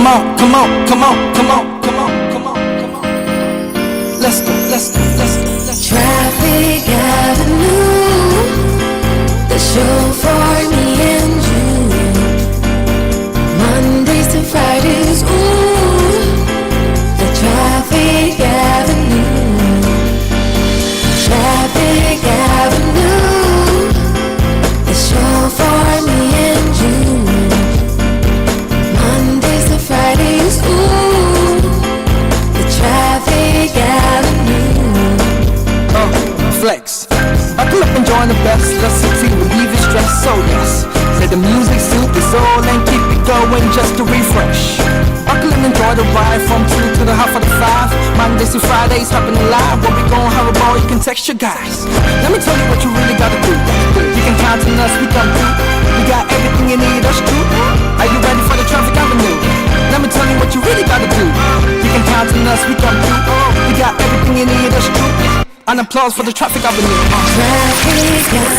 on, come on, come on, come on, come on, come on, come on. Let's go, let's go, let's go, let's go. Traffic Avenue, the show for me and you. Mondays to Fridays, ooh, the Traffic Avenue. Traffic Avenue, the show for me and you. Mondays to Fridays, ooh, the Traffic Avenue. Flex. Buckle up and join the best. Let's succeed, relieve the stress. So yes, let the music suit the soul and keep it going just to refresh. Buckle and enjoy the ride from 2 to the half of the 5. Mondays to Fridays, happening live. What we gon' have a ball, you can text your guys. Let me tell you what you really gotta do. You can count on us, we come through. We got everything you need, that's true. Are you ready for the Traffic Avenue? Let me tell you what you really gotta do. You can count on us, we come through. We got everything you need, that's true. An applause for the Traffic Avenue.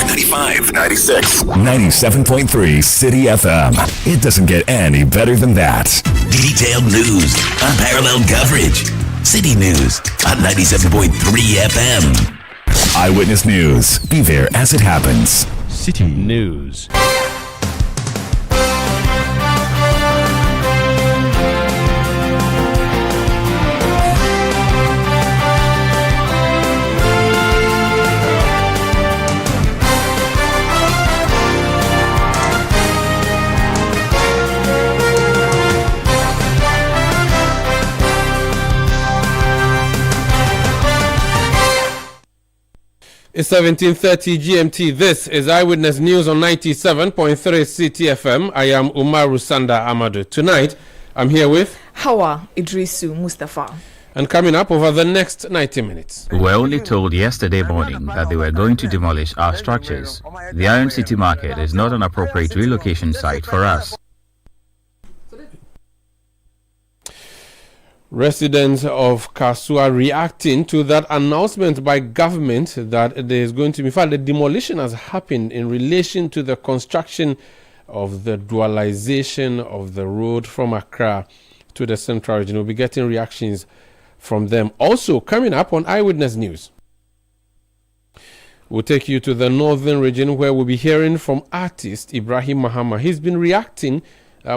95, 96, 97.3 City FM. It doesn't get any better than that. Detailed news, unparalleled coverage. City News on 97.3 FM. Eyewitness News. Be there as it happens. City News. It's 17:30 GMT. This is Eyewitness News on 97.3 City FM. I am Umaru Sanda Amadu. Tonight, I'm here with Hawa Idrisu Mustafa. And coming up over the next 90 minutes. We were only told yesterday morning that they were going to demolish our structures. The Iron City Market is not an appropriate relocation site for us. Residents of Kasua reacting to that announcement by government that there is going to be, in fact, the demolition has happened in relation to the construction of the dualization of the road from Accra to the central region. We'll be getting reactions from them. Also, coming up on Eyewitness News, we'll take you to the northern region where we'll be hearing from artist Ibrahim Mahama. He's been reacting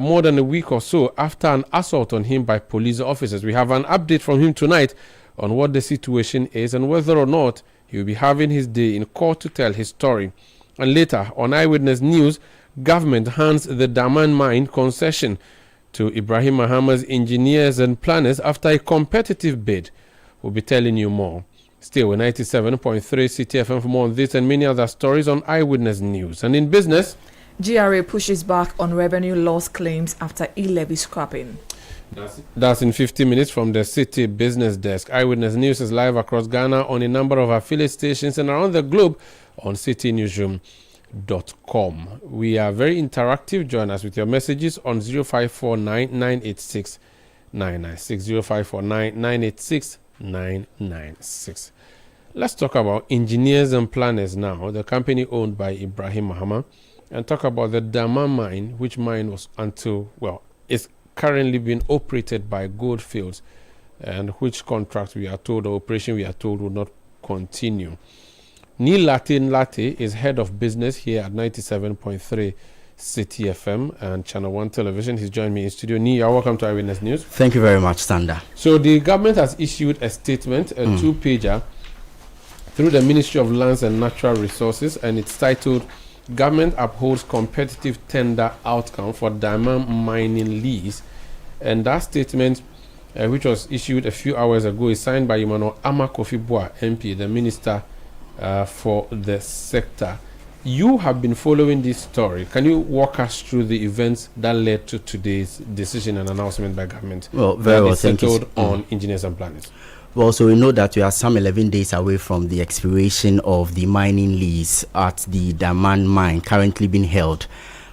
more than a week or so after an assault on him by police officers. We have an update from him tonight on what the situation is and whether or not he will be having his day in court to tell his story. And later on Eyewitness News, government hands the Daman mine concession to Ibrahim Mahama's engineers and planners after a competitive bid. We'll be telling you more. Still with 97.3 City FM for more on this and many other stories on Eyewitness News. And in business, GRA pushes back on revenue loss claims after e-levy scrapping. That's in 50 minutes from the City Business Desk. Eyewitness News is live across Ghana on a number of affiliate stations and around the globe on citynewsroom.com. We are very interactive. Join us with your messages on 0549 986 996. 0549 986 996. Let's talk about engineers and planners now, the company owned by Ibrahim Mahama, and talk about the Dama mine, which mine was is currently being operated by Goldfields, and which contract we are told, or operation we are told, will not continue. Neil Latte is head of business here at 97.3 City FM and Channel 1 Television. He's joined me in studio. Neil, welcome to Eyewitness News. Thank you very much, Sanda. So the government has issued a statement, a two-pager, through the Ministry of Lands and Natural Resources, and it's titled Government Upholds Competitive Tender Outcome for Diamond Mining Lease. And that statement, which was issued a few hours ago, is signed by Emmanuel Amakofi-Boa, MP, the Minister for the sector. You have been following this story. Can you walk us through the events that led to today's decision and announcement by government? Well, very well, thank you. Settled on engineers and planners. Well, so we know that we are some 11 days away from the expiration of the mining lease at the Daman mine, currently being held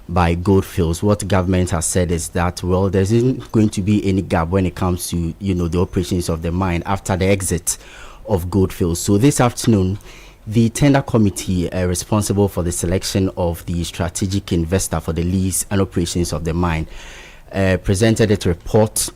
by Goldfields. What government has said is that, well, there isn't going to be any gap when it comes to, the operations of the mine after the exit of Goldfields. So this afternoon, the tender committee responsible for the selection of the strategic investor for the lease and operations of the mine presented its report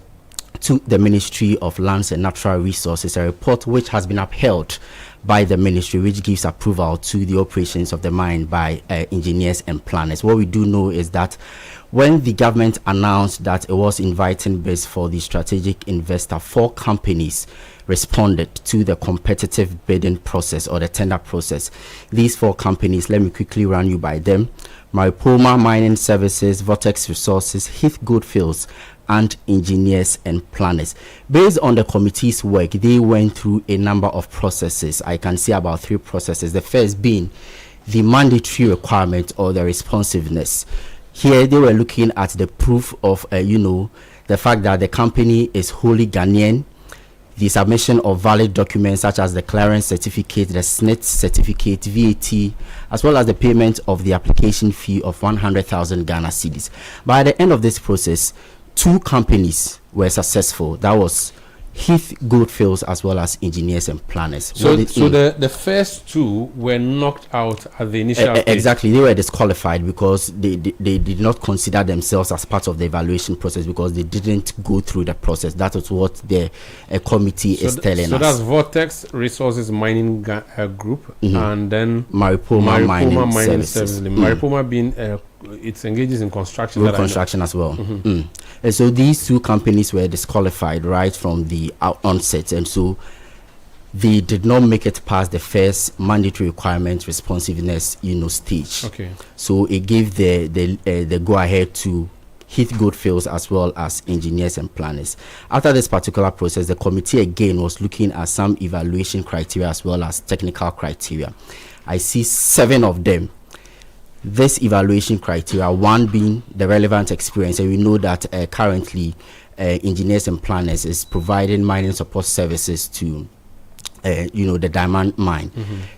to the Ministry of Lands and Natural Resources, a report which has been upheld by the ministry, which gives approval to the operations of the mine by engineers and planners. What we do know is that when the government announced that it was inviting bids for the strategic investor, 4 companies responded to the competitive bidding process or the tender process. These 4 companies, let me quickly run you by them: Maripoma Mining Services, Vortex Resources, Heath Goldfields, and Engineers and Planners. Based on the committee's work, they went through a number of processes. I can see about 3 processes. The first being the mandatory requirement or the responsiveness. Here they were looking at the proof of the fact that the company is wholly Ghanaian, the submission of valid documents such as the clearance certificate, the SNIT certificate, VAT, as well as the payment of the application fee of 100,000 Ghana cedis. By the end of this process, 2 companies were successful. That was Heath Goldfields as well as Engineers and Planners. So the first 2 were knocked out at the initial stage. Exactly, they were disqualified because they did not consider themselves as part of the evaluation process because they didn't go through the process. That is what the committee is telling us. So that's Vortex Resources Mining Group, and then Maripoma Mining Services. Maripoma being it engages in construction. Construction as well. And so these 2 companies were disqualified right from the onset, and so they did not make it past the first mandatory requirement responsiveness stage. Okay. So it gave the go ahead to Heath Goldfields as well as Engineers and Planners. After this particular process, the committee again was looking at some evaluation criteria as well as technical criteria. I see 7 of them. This evaluation criteria, 1 being the relevant experience, and we know that currently Engineers and Planners is providing mining support services to the diamond mine.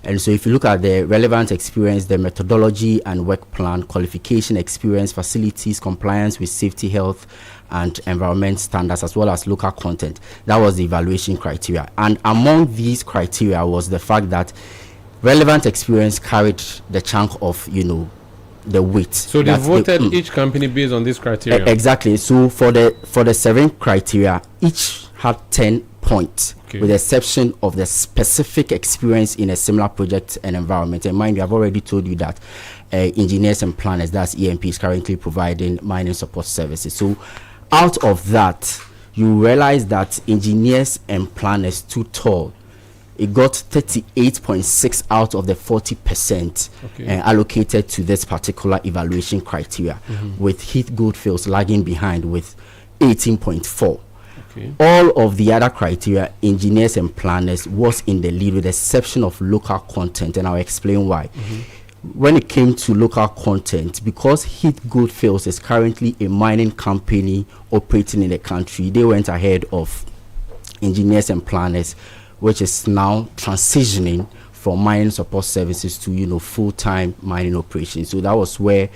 And so if you look at the relevant experience, the methodology and work plan, qualification experience, facilities, compliance with safety, health and environment standards, as well as local content, that was the evaluation criteria. And among these criteria was the fact that relevant experience carried the chunk of the weight. So they voted each company based on this criteria. Exactly. So for the 7 criteria, each had 10 points, with the exception of the specific experience in a similar project and environment. And mind you, I've already told you that Engineers and Planners, that's EMP, is currently providing mining support services. So out of that, you realize that Engineers and Planners too tall. It got 38.6 out of the 40% allocated to this particular evaluation criteria, with Heath Goldfields lagging behind with 18.4. All of the other criteria, Engineers and Planners was in the lead with the exception of local content, and I'll explain why. When it came to local content, because Heath Goldfields is currently a mining company operating in the country, they went ahead of Engineers and Planners, which is now transitioning from mining support services to full-time mining operations. So that was where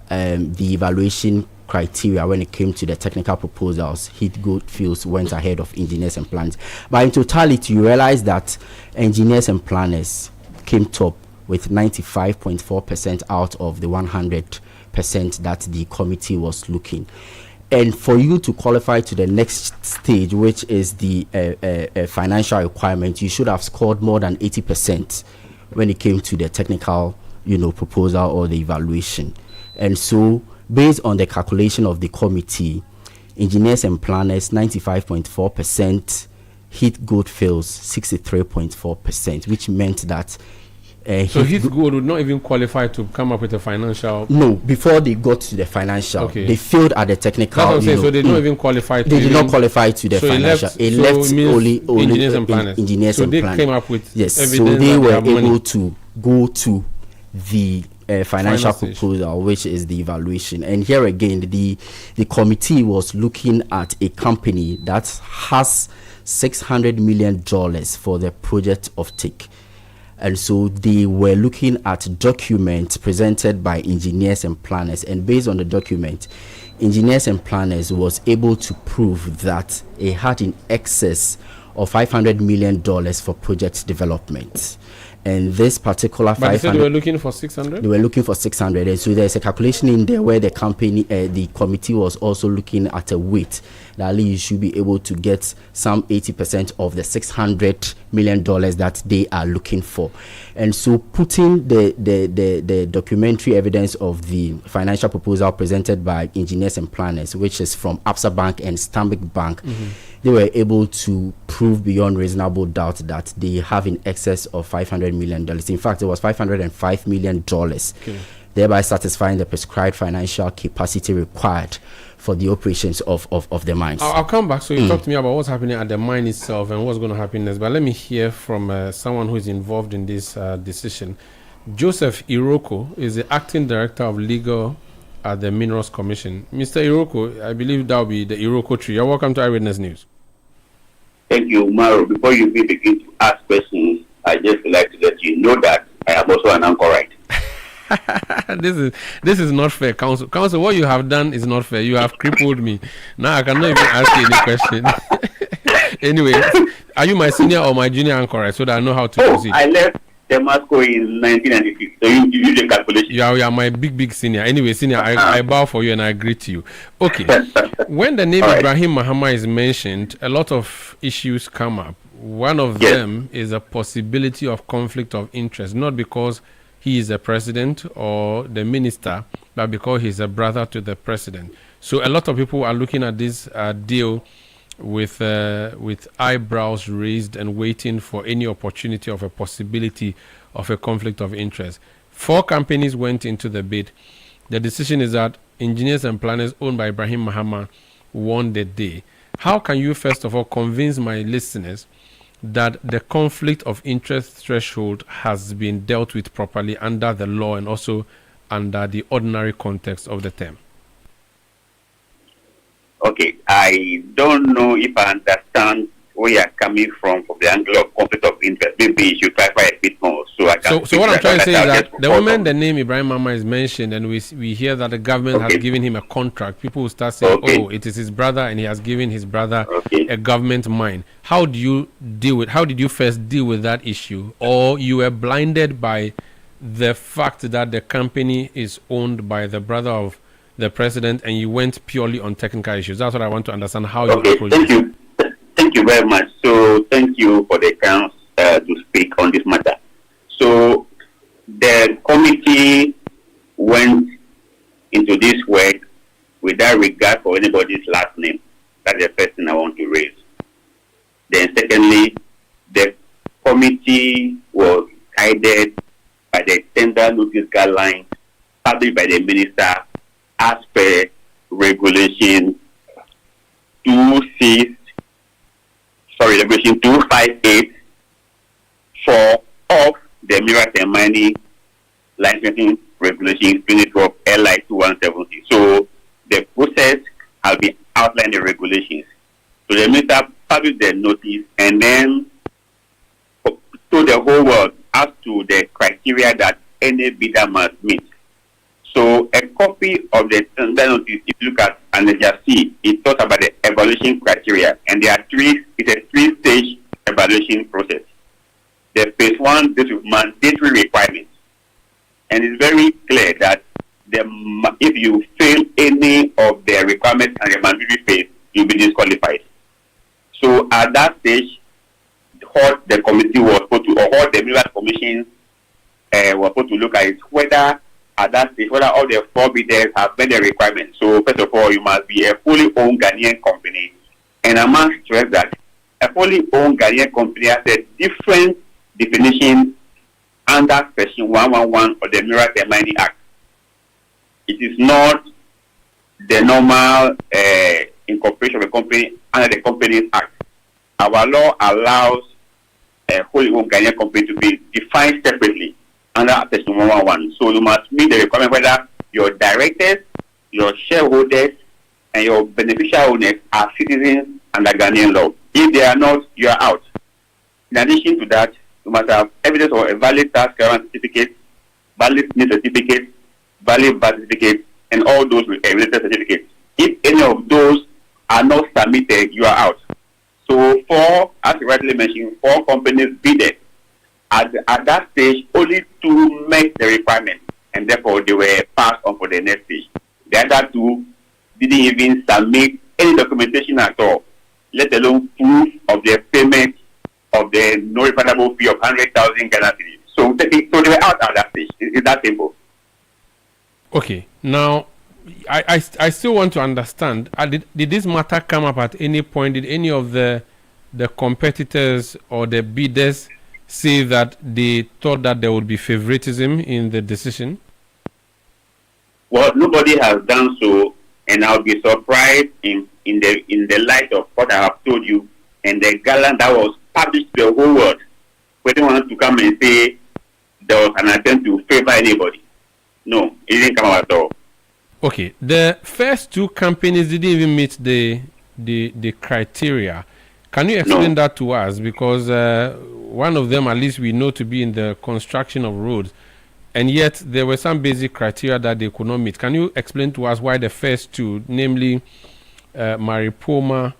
the evaluation criteria, when it came to the technical proposals, Heath Goldfields went ahead of Engineers and Planners. But in totality, you realize that Engineers and Planners came top with 95.4% out of the 100% that the committee was looking. And for you to qualify to the next stage, which is the financial requirement, you should have scored more than 80% when it came to the technical, proposal or the evaluation. And so, based on the calculation of the committee, Engineers and Planners 95.4%, Heath Goldfields 63.4%, which meant that so Heath Gold would not even qualify to come up with a financial. No, before they got to the financial, they failed at the technical. That's what I'm saying. So they don't even qualify. They did not qualify to the financial. It left only Engineers and Planners. Engineers and Planners. So they came up with evidence. So they were able to go to the financial proposal, which is the evaluation. And here again, the committee was looking at a company that has $600 million for the project of take. And so they were looking at documents presented by Engineers and Planners, and based on the document, Engineers and Planners was able to prove that it had in excess of $500 million for project development. And this particular 500, they said they were looking for 600. They were looking for 600, and so there's a calculation in there where the committee was also looking at a weight that at least you should be able to get some 80% of the $600 million that they are looking for. And so putting the documentary evidence of the financial proposal presented by engineers and planners, which is from Absa Bank and Stanbic Bank, they were able to prove beyond reasonable doubt that they have in excess of $500 million. In fact, it was $505 million, thereby satisfying the prescribed financial capacity required for the operations of the mines. I'll come back. So you talked to me about what's happening at the mine itself and what's going to happen next. But let me hear from someone who is involved in this decision. Joseph Iroko is the acting director of legal at the Minerals Commission. Mr. Iroko, I believe that will be the Iroko tree. You're welcome to Eyewitness News. Thank you, Maro. Before you begin to ask questions, I just like to let you know that I am also an anchorite. This is not fair, Council. Council, what you have done is not fair. You have crippled me. Now I cannot even ask you any question. Anyway, are you my senior or my junior anchorite so that I know how to proceed? I left Damasco in 1996. So you do the calculation. You are my big senior. Anyway, senior, I bow for you and I greet you. Okay. When the name Ibrahim Mahama is mentioned, a lot of issues come up. One of them is a possibility of conflict of interest, not because he is a president or the minister, but because he's a brother to the president. So a lot of people are looking at this deal with eyebrows raised and waiting for any opportunity of a possibility of a conflict of interest. 4 companies went into the bid. The decision is that engineers and planners owned by Ibrahim Mahama won the day. How can you first of all convince my listeners that the conflict of interest threshold has been dealt with properly under the law and also under the ordinary context of the term? Okay, I don't know if I understand where you're coming from the angle of conflict of interest. Maybe you should clarify a bit more so I can. So what I'm trying to say is that the moment the name Ibrahim Mahama is mentioned and we hear that the government has given him a contract, people will start saying, oh, it is his brother and he has given his brother a government mine. How did you first deal with that issue? Or you were blinded by the fact that the company is owned by the brother of the president and you went purely on technical issues? That's what I want to understand how you approach it. Thank you very much. So thank you for the chance to speak on this matter. So the committee went into this work without regard for anybody's last name. That's the first thing I want to raise. Then secondly, the committee was guided by the tender notice guidelines published by the minister as per regulation 258 of the Minerals and Mining Licensing Regulation 2012 LI 2170. So the process has been outlined in the regulations. So the minister published the notice and then told the whole world as to the criteria that any bidder must meet. So a copy of the tender notice, if you look at Annex C, it talks about the evaluation criteria, and there are it's a 3-stage evaluation process. The phase 1 deals with mandatory requirements, and it's very clear that if you fail any of the requirements and the mandatory phase, you'll be disqualified. So at that stage, what the committee was supposed to, or what the Minerals Commission was supposed to look at is whether at that stage, whether all the 4 bidders have met the requirements. So first of all, you must be a fully owned Ghanaian company. And I must stress that a fully owned Ghanaian company has a different definition under Section 111 of the Minerals and Mining Act. It is not the normal incorporation of a company under the Companies Act. Our law allows a wholly owned Ghanaian company to be defined separately under Section 111. So you must meet the requirement whether your directors, your shareholders, and your beneficial owners are citizens under Ghanaian law. If they are not, you are out. In addition to that, you must have evidence of a valid tax clearance certificate, valid NIS certificate, valid birth certificate, and all those with a related certificate. If any of those are not submitted, you are out. So as you rightly mentioned, 4 companies bidded at that stage, only 2 met the requirement, and therefore they were passed on for the next stage. The other 2 didn't even submit any documentation at all, let alone proof of their payment of the non-refundable fee of 100,000 Ghana cedis. So they were out at that stage. It's that simple. Okay. Now, I still want to understand. Did this matter come up at any point? Did any of the competitors or the bidders say that they thought that there would be favoritism in the decision? Well, nobody has done so, and I'll be surprised in the light of what I have told you and the gallant that was published to the whole world. We don't want to come and say there was an attempt to favor anybody. No, it didn't come out at all. Okay, the first 2 companies didn't even meet the criteria. Can you explain that to us? Because one of them, at least we know to be in the construction of roads, and yet there were some basic criteria that they could not meet. Can you explain to us why the first 2, namely Maripoma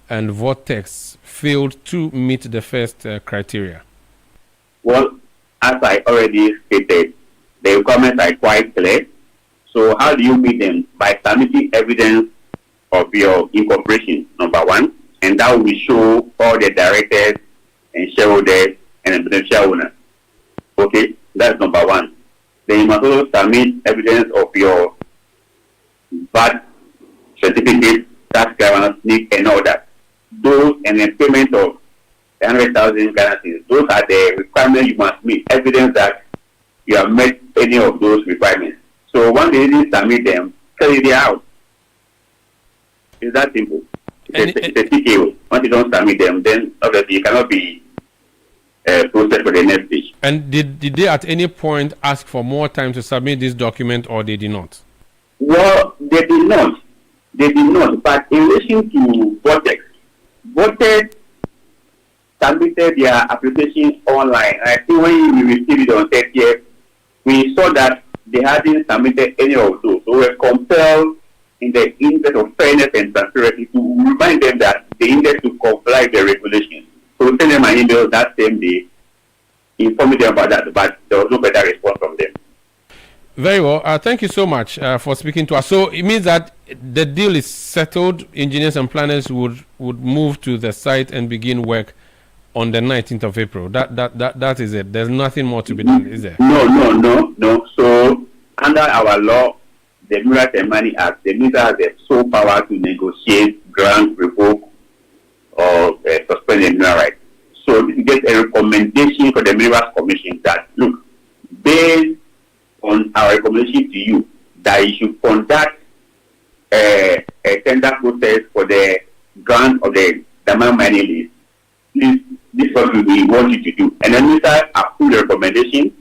and Vortex, failed to meet the first criteria? Well, as I already stated, the requirements are quite clear. So how do you meet them? By submitting evidence of your incorporation, number 1, and that will show all the directors and shareholders and beneficial owners. Okay, that's number 1. Then you must also submit evidence of your VAT certificate, tax clearance, NIC, and all that. Those and the payment of 100,000 Ghana cedis. Those are the requirements you must meet. Evidence that you have met any of those requirements. So once they didn't submit them, clearly they are out. It's that simple. It's a TKO. Once you don't submit them, then obviously you cannot be processed for the next stage. And did they at any point ask for more time to submit this document, or they did not? Well, they did not. They did not. But in relation to Vortex submitted their application online. And I think when we received it on 30th, we saw that they hadn't submitted any of those. So we were compelled, in the interest of fairness and transparency, to remind them that they needed to comply with the regulations. So we sent them an email that same day, informing them about that, but there was no better response from them. Very well. Thank you so much for speaking to us. So it means that the deal is settled. Engineers and planners would move to the site and begin work on the 19th of April. That is it. There's nothing more to be done, is there? No. So under our law, the Minerals and Mining Act, the minister has the sole power to negotiate, grant, revoke, or suspend the mineral rights. So this gets a recommendation for the Minerals Commission that, look, based on our recommendation to you, that you should conduct a tender process for the grant of the diamond mining lease. This is what we want you to do. And then minister approved the recommendation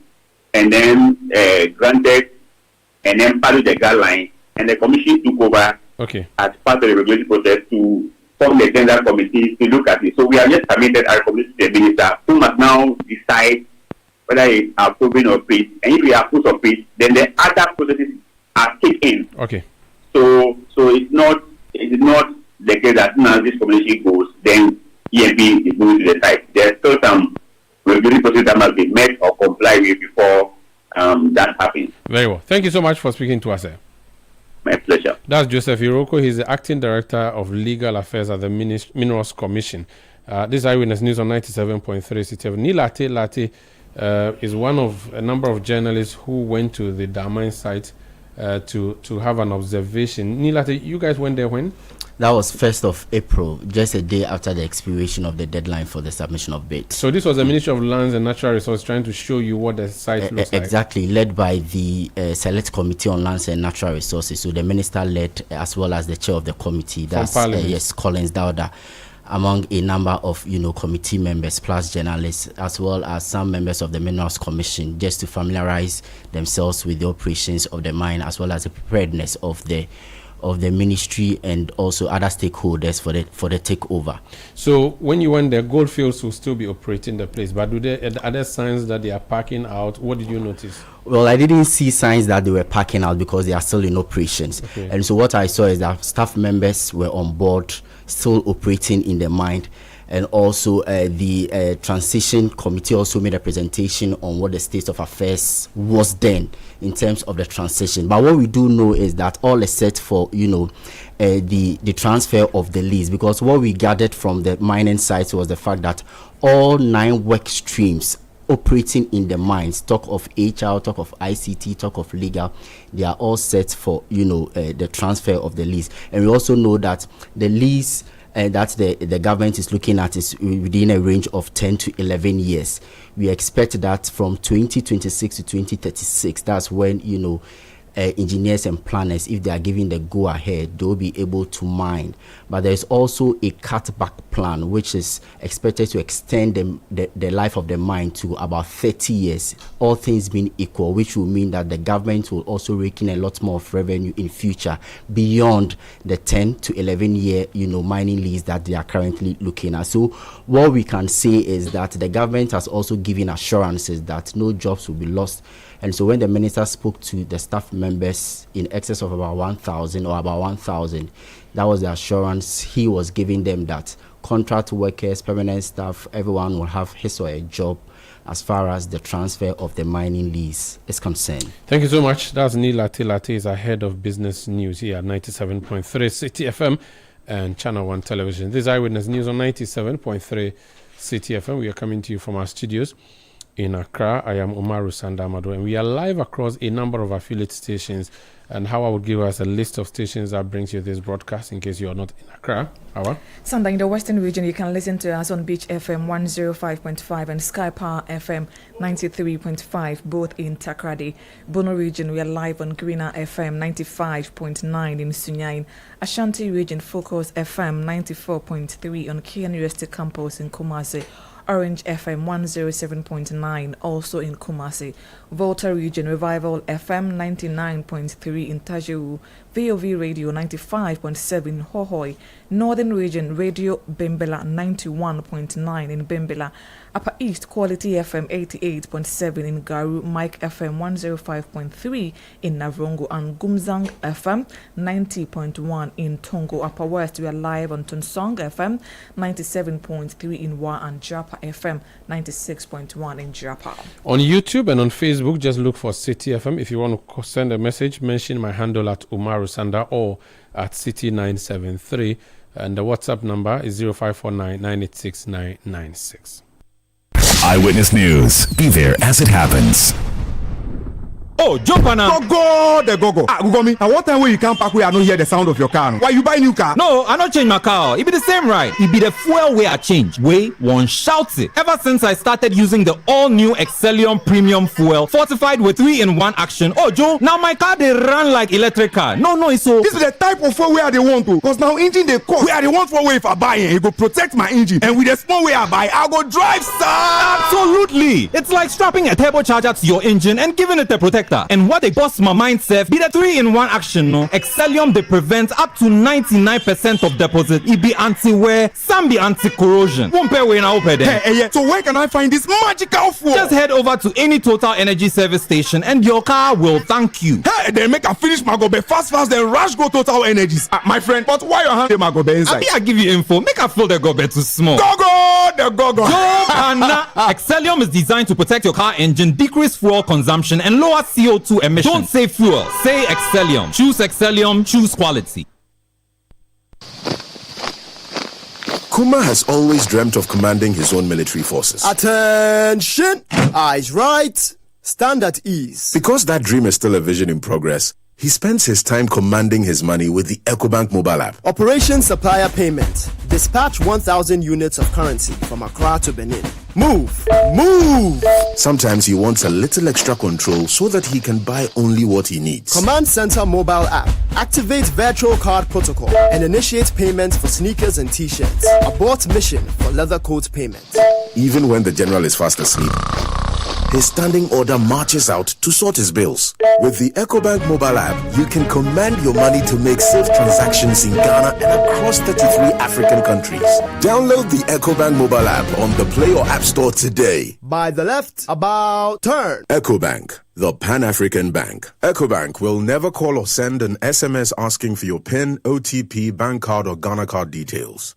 and then granted and then followed the guideline, and the commission took over as part of the regulatory process to form the tender committee to look at it. So we have just submitted our recommendation to the minister, who must now decide whether it's approving or paid. And if we approve or paid, then the other processes are kicked in. Okay. So it's not the case that now this commission goes, then EMP is moving to the site. There's still some regulatory process that must be met or complied with before that happens. Very well. Thank you so much for speaking to us, sir. My pleasure. That's Joseph Iroko. He's the Acting Director of Legal Affairs at the Minerals Commission. This is Eyewitness News on 97.3 Citi. Nilate Late is one of a number of journalists who went to the Damine site to have an observation. Nilate, you guys went there when? That was 1st of April, just a day after the expiration of the deadline for the submission of bids. So this was the Ministry of Lands and Natural Resources trying to show you what the site looks like. Exactly, led by the Select Committee on Lands and Natural Resources. So the minister led, as well as the chair of the committee, that's Collins Dowda, among a number of committee members plus journalists, as well as some members of the Minerals Commission, just to familiarize themselves with the operations of the mine, as well as the preparedness of the ministry and also other stakeholders for the takeover. So when you went there, Goldfields will still be operating the place, but are there signs that they are parking out? What did you notice? Well, I didn't see signs that they were parking out because they are still in operations. And so what I saw is that staff members were on board, still operating in the mine. and also the transition committee also made a presentation on what the state of affairs was then in terms of the transition. But what we do know is that all is set for, the transfer of the lease, because what we gathered from the mining sites was the fact that all 9 work streams operating in the mines, talk of HR, talk of ICT, talk of legal, they are all set for the transfer of the lease. And we also know that the lease that the government is looking at is within a range of 10 to 11 years. We expect that from 2026 to 2036, that's when engineers and planners, if they are giving the go ahead, they'll be able to mine. But there's also a cutback plan which is expected to extend the life of the mine to about 30 years, all things being equal, which will mean that the government will also rake in a lot more of revenue in future beyond the 10 to 11 year mining lease that they are currently looking at. So what we can say is that the government has also given assurances that no jobs will be lost. And so when the minister spoke to the staff members in excess of about 1,000, that was the assurance he was giving them, that contract workers, permanent staff, everyone will have his or a job as far as the transfer of the mining lease is concerned. Thank you so much. That's Neil Latte is ahead of business news here at 97.3 Citi FM and Channel 1 Television. This is Eyewitness News on 97.3 Citi FM. We are coming to you from our studios in Accra. I am Umaru Sandamado, and we are live across a number of affiliate stations. And Hawa will give us a list of stations that brings you this broadcast in case you are not in Accra. Hawa? Sanda, in the Western region, you can listen to us on Beach FM 105.5 and Sky Power FM 93.5, both in Takrady. Bono region, we are live on Greener FM 95.9 in Sunyain. Ashanti region, Focus FM 94.3 on KN University campus in Kumasi. Orange FM 107.9 also in Kumasi. Volta region, Revival FM 99.3 in Tajewu. VOV Radio 95.7 in Hohoi. Northern region, Radio Bimbela 91.9 in Bimbela. Upper East, Quality FM 88.7 in Garu. Mike FM 105.3 in Navrongo. And Gumzang FM 90.1 in Tongo. Upper West, we are live on Tonsong FM 97.3 in Wa and Japa FM 96.1 in Japa. On YouTube and on Facebook, just look for Citi FM. If you want to send a message, mention my handle at Umaru Sanda or at Citi973. And the WhatsApp number is 0549 986 996. Eyewitness News. Be there as it happens. Oh, jump on now. Go. Gugomi, at what time will you come back where I don't hear the sound of your car? Why you buy new car? No, I don't change my car. It be the same right. It be the fuel way I change. Way one shouts it. Ever since I started using the all-new Excellium Premium Fuel, fortified with 3-in-1 action. Oh, Joe, now my car they run like electric car. No, it's so. This is the type of fuel where they want to. Because now engine they cost. Where they want for way if I buy it, it go protect my engine. And with the small way I buy, I go drive, sir. Absolutely. It's like strapping a turbocharger to your engine and giving it a protector. And what they bust my mind self be the 3-in-1 action. No, Excellium they prevent up to 99% of deposit. It be anti-wear, some be anti-corrosion. Won't pay when I open them. Hey, so where can I find this magical fuel? Just head over to any Total Energy service station and your car will thank you. Hey, then make a finish my gobe fast, then rush go Total Energies. My friend, but why you hand my gobe inside? I give you info. Make a fill the gobe too small. Go. Excellium is designed to protect your car engine, decrease fuel consumption, and lower CO2 emissions. Don't say fuel, say Excellium. Choose Excellium, choose quality. Kuma has always dreamt of commanding his own military forces. Attention! Eyes right, stand at ease. Because that dream is still a vision in progress, he spends his time commanding his money with the EcoBank mobile app. Operation Supplier Payment. Dispatch 1,000 units of currency from Accra to Benin. Move! Sometimes he wants a little extra control so that he can buy only what he needs. Command Center mobile app. Activate virtual card protocol and initiate payments for sneakers and t-shirts. Abort mission for leather coat payment. Even when the general is fast asleep, his standing order marches out to sort his bills. With the EcoBank mobile app, you can command your money to make safe transactions in Ghana and across 33 African countries. Download the EcoBank mobile app on the Play or App Store today. By the left, about turn. EcoBank, the Pan-African Bank. EcoBank will never call or send an SMS asking for your PIN, OTP, bank card, or Ghana card details.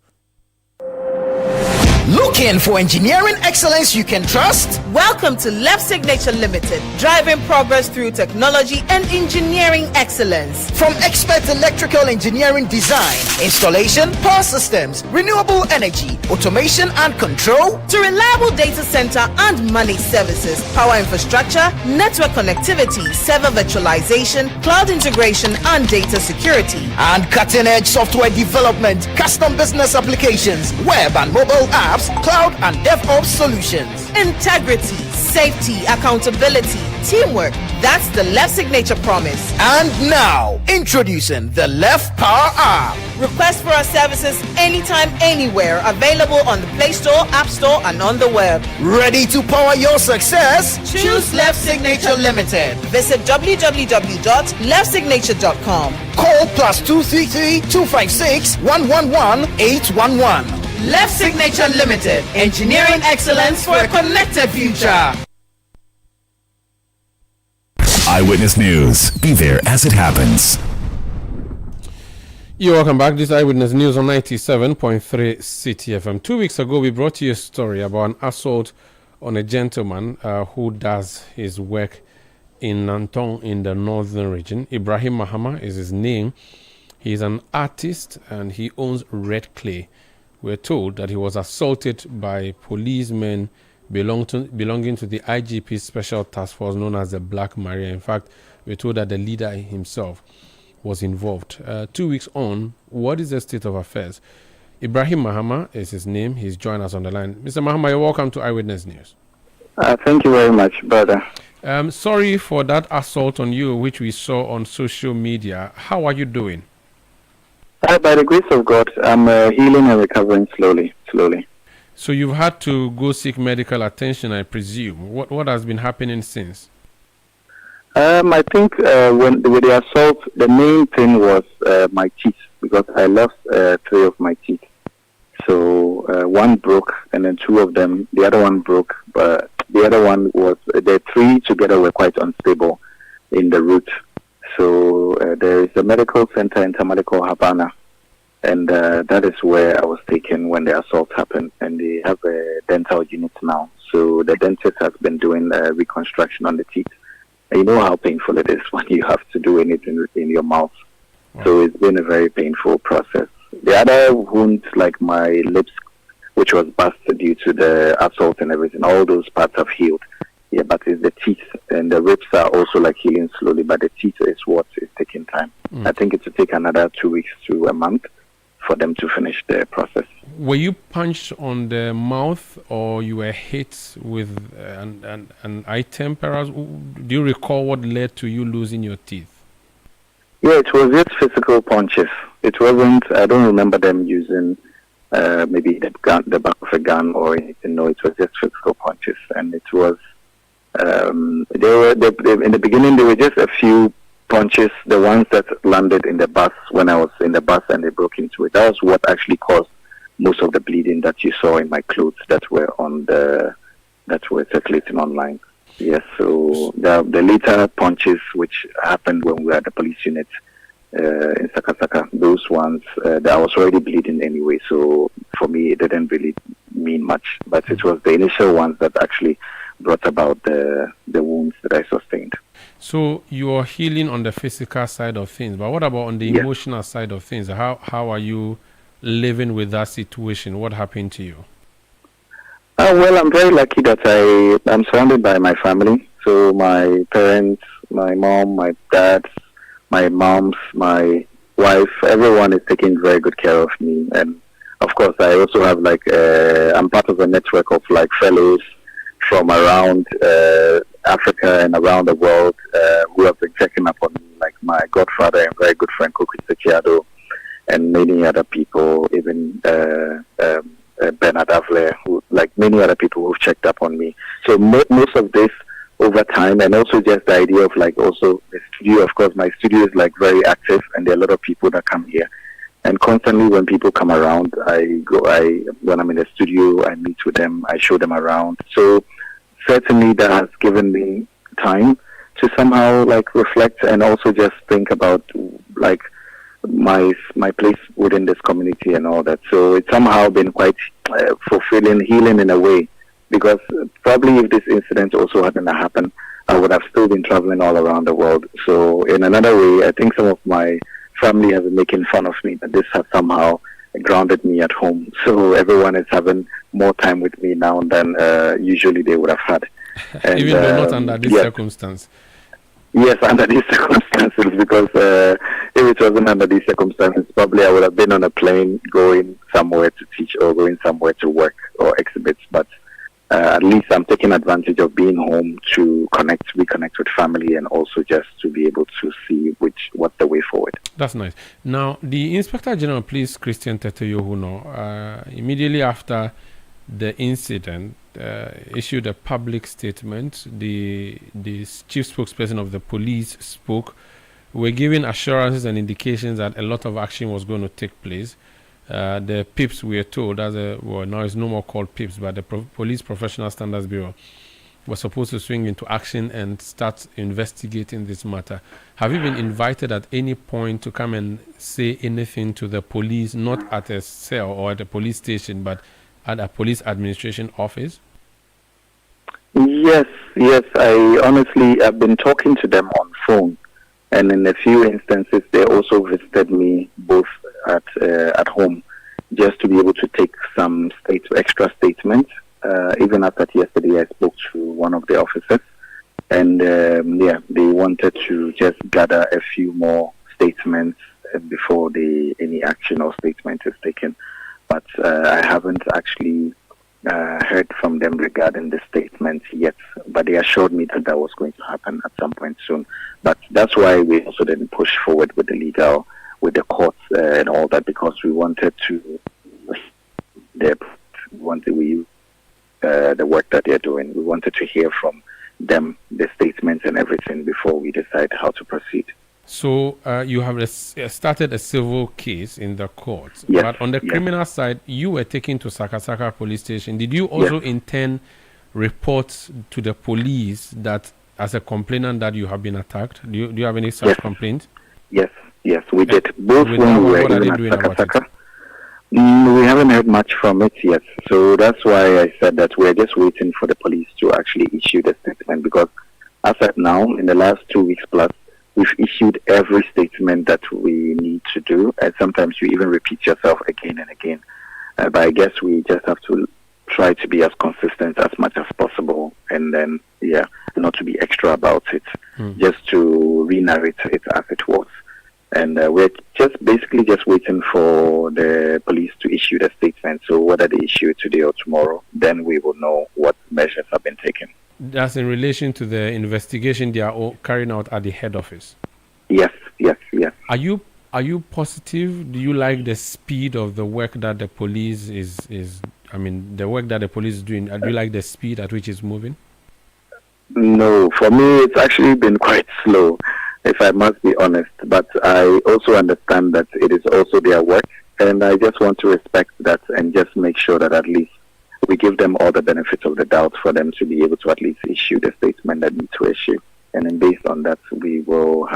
Looking for engineering excellence you can trust? Welcome to Left Signature Limited, driving progress through technology and engineering excellence. From expert electrical engineering design, installation, power systems, renewable energy, automation and control, to reliable data center and managed services, power infrastructure, network connectivity, server virtualization, cloud integration and data security, and cutting-edge software development, custom business applications, web and mobile apps, cloud and DevOps solutions. Integrity, safety, accountability, teamwork. That's the Left Signature promise. And now, introducing the Left Power app. Request for our services anytime, anywhere. Available on the Play Store, App Store, and on the web. Ready to power your success? Choose Left Signature Limited. Visit www.leftsignature.com. Call +233 256 111 811. Left Signature Limited. Engineering excellence for a connected future. Eyewitness News. Be there as it happens. You're welcome back. This is Eyewitness News on 97.3 Citi FM. 2 weeks ago, we brought you a story about an assault on a gentleman who does his work in Nantong in the northern region. Ibrahim Mahama is his name. He's an artist and he owns Red Clay. We're told that he was assaulted by policemen belonging to the IGP Special Task Force known as the Black Maria. In fact, we're told that the leader himself was involved. 2 weeks on, what is the state of affairs? Ibrahim Mahama is his name. He's joined us on the line. Mr. Mahama, you're welcome to Eyewitness News. Thank you very much, brother. Sorry for that assault on you, which we saw on social media. How are you doing? By the grace of God, I'm healing and recovering slowly. So you've had to go seek medical attention, I presume. What has been happening since? I think with the assault, the main thing was my teeth, because I lost 3 of my teeth. So one broke, and then 2 of them, the other one broke, but the other one was, the 3 together were quite unstable in the root. So there is a medical center in Tamale called Havana, and that is where I was taken when the assault happened, and they have a dental unit now. So the dentist has been doing reconstruction on the teeth. And you know how painful it is when you have to do anything in your mouth. Wow. So it's been a very painful process. The other wounds, like my lips, which was busted due to the assault and everything, all those parts have healed. Yeah, but it's the teeth, and the ribs are also like healing slowly, but the teeth is what is taking time. I think it will take another 2 weeks to a month for them to finish the process. Were you punched on the mouth, or you were hit with an item, perhaps? Do you recall what led to you losing your teeth? Yeah, it was just physical punches. It wasn't, I don't remember them using maybe the back of a gun or anything. No, it was just physical punches. And it was, in the beginning, there were just a few punches, the ones that landed in the bus when I was in the bus and they broke into it. That was what actually caused most of the bleeding that you saw in my clothes that were circulating online. Yes, so the later punches which happened when we were at the police unit in Sakasaka, those ones, I was already bleeding anyway, so for me it didn't really mean much. But it was the initial ones that actually brought about the wounds that I sustained. So you are healing on the physical side of things, but what about on the emotional side of things? How are you living with that situation? What happened to you? Well, I'm very lucky that I'm surrounded by my family. So my parents, my mom, my dad, my moms, my wife, everyone is taking very good care of me. And of course, I also have I'm part of a network of fellows from around Africa and around the world who have been checking up on me, like my godfather and very good friend Koku Sekiado, and many other people, even Bernard Avler, many other people who've checked up on me. So most of this over time, and also just the idea of also the studio. Of course, my studio is very active, and there are a lot of people that come here. And constantly when people come around, when I'm in the studio, I meet with them, I show them around. So certainly that has given me time to somehow reflect and also just think about my place within this community and all that. So it's somehow been quite fulfilling, healing in a way. Because probably if this incident also hadn't happened, I would have still been traveling all around the world. So in another way, I think some of my family has been making fun of me, but this has somehow grounded me at home. So everyone is having more time with me now than usually they would have had. And, even though not under this circumstance. Yes, under these circumstances, because if it wasn't under these circumstances, probably I would have been on a plane going somewhere to teach or going somewhere to work or exhibits. But at least I'm taking advantage of being home to reconnect with family, and also just to be able to see what's the way forward. That's nice. Now, the Inspector General, Police Christian Tetoyohuno, immediately after the incident, issued a public statement. The chief spokesperson of the police spoke. We're giving assurances and indications that a lot of action was going to take place. The PIPS, we are told, now it's no more called PIPS, but the Police Professional Standards Bureau was supposed to swing into action and start investigating this matter. Have you been invited at any point to come and say anything to the police, not at a cell or at a police station, but at a police administration office? Yes. I honestly have been talking to them on phone, and in a few instances, they also visited me both at home, just to be able to take some extra statements. Even after yesterday, I spoke to one of the officers, and they wanted to just gather a few more statements before any action or statement is taken. But I haven't actually heard from them regarding the statement yet. But they assured me that was going to happen at some point soon. But that's why we also didn't push forward with the courts and all that, because we wanted to the work that they're doing. We wanted to hear from them the statements and everything before we decide how to proceed. So you have started a civil case in the courts, yes, but on the criminal side, you were taken to Sakasaka police station. Did you also intend reports to the police that, as a complainant, that you have been attacked? Do you have any such complaints? Yes, we did. Both when we were in Sakasaka. We haven't heard much from it yet, so that's why I said that we're just waiting for the police to actually issue the statement, because as at now, in the last 2 weeks plus, we've issued every statement that we need to do, and sometimes you even repeat yourself again and again. But I guess we just have to try to be as consistent as much as possible, and then, not to be extra about it, just to re-narrate it as it was. And we're basically just waiting for the police to issue the statement. So whether they issue it today or tomorrow, then we will know what measures have been taken. That's in relation to the investigation they are carrying out at the head office. Yes. Are you positive? Do you like the speed of the work that the police the work that the police is doing? Do you like the speed at which it's moving? No, for me, it's actually been quite slow, if I must be honest. But I also understand that it is also their work, and I just want to respect that and just make sure that at least we give them all the benefit of the doubt for them to be able to at least issue the statement that need to issue. And then based on that, we will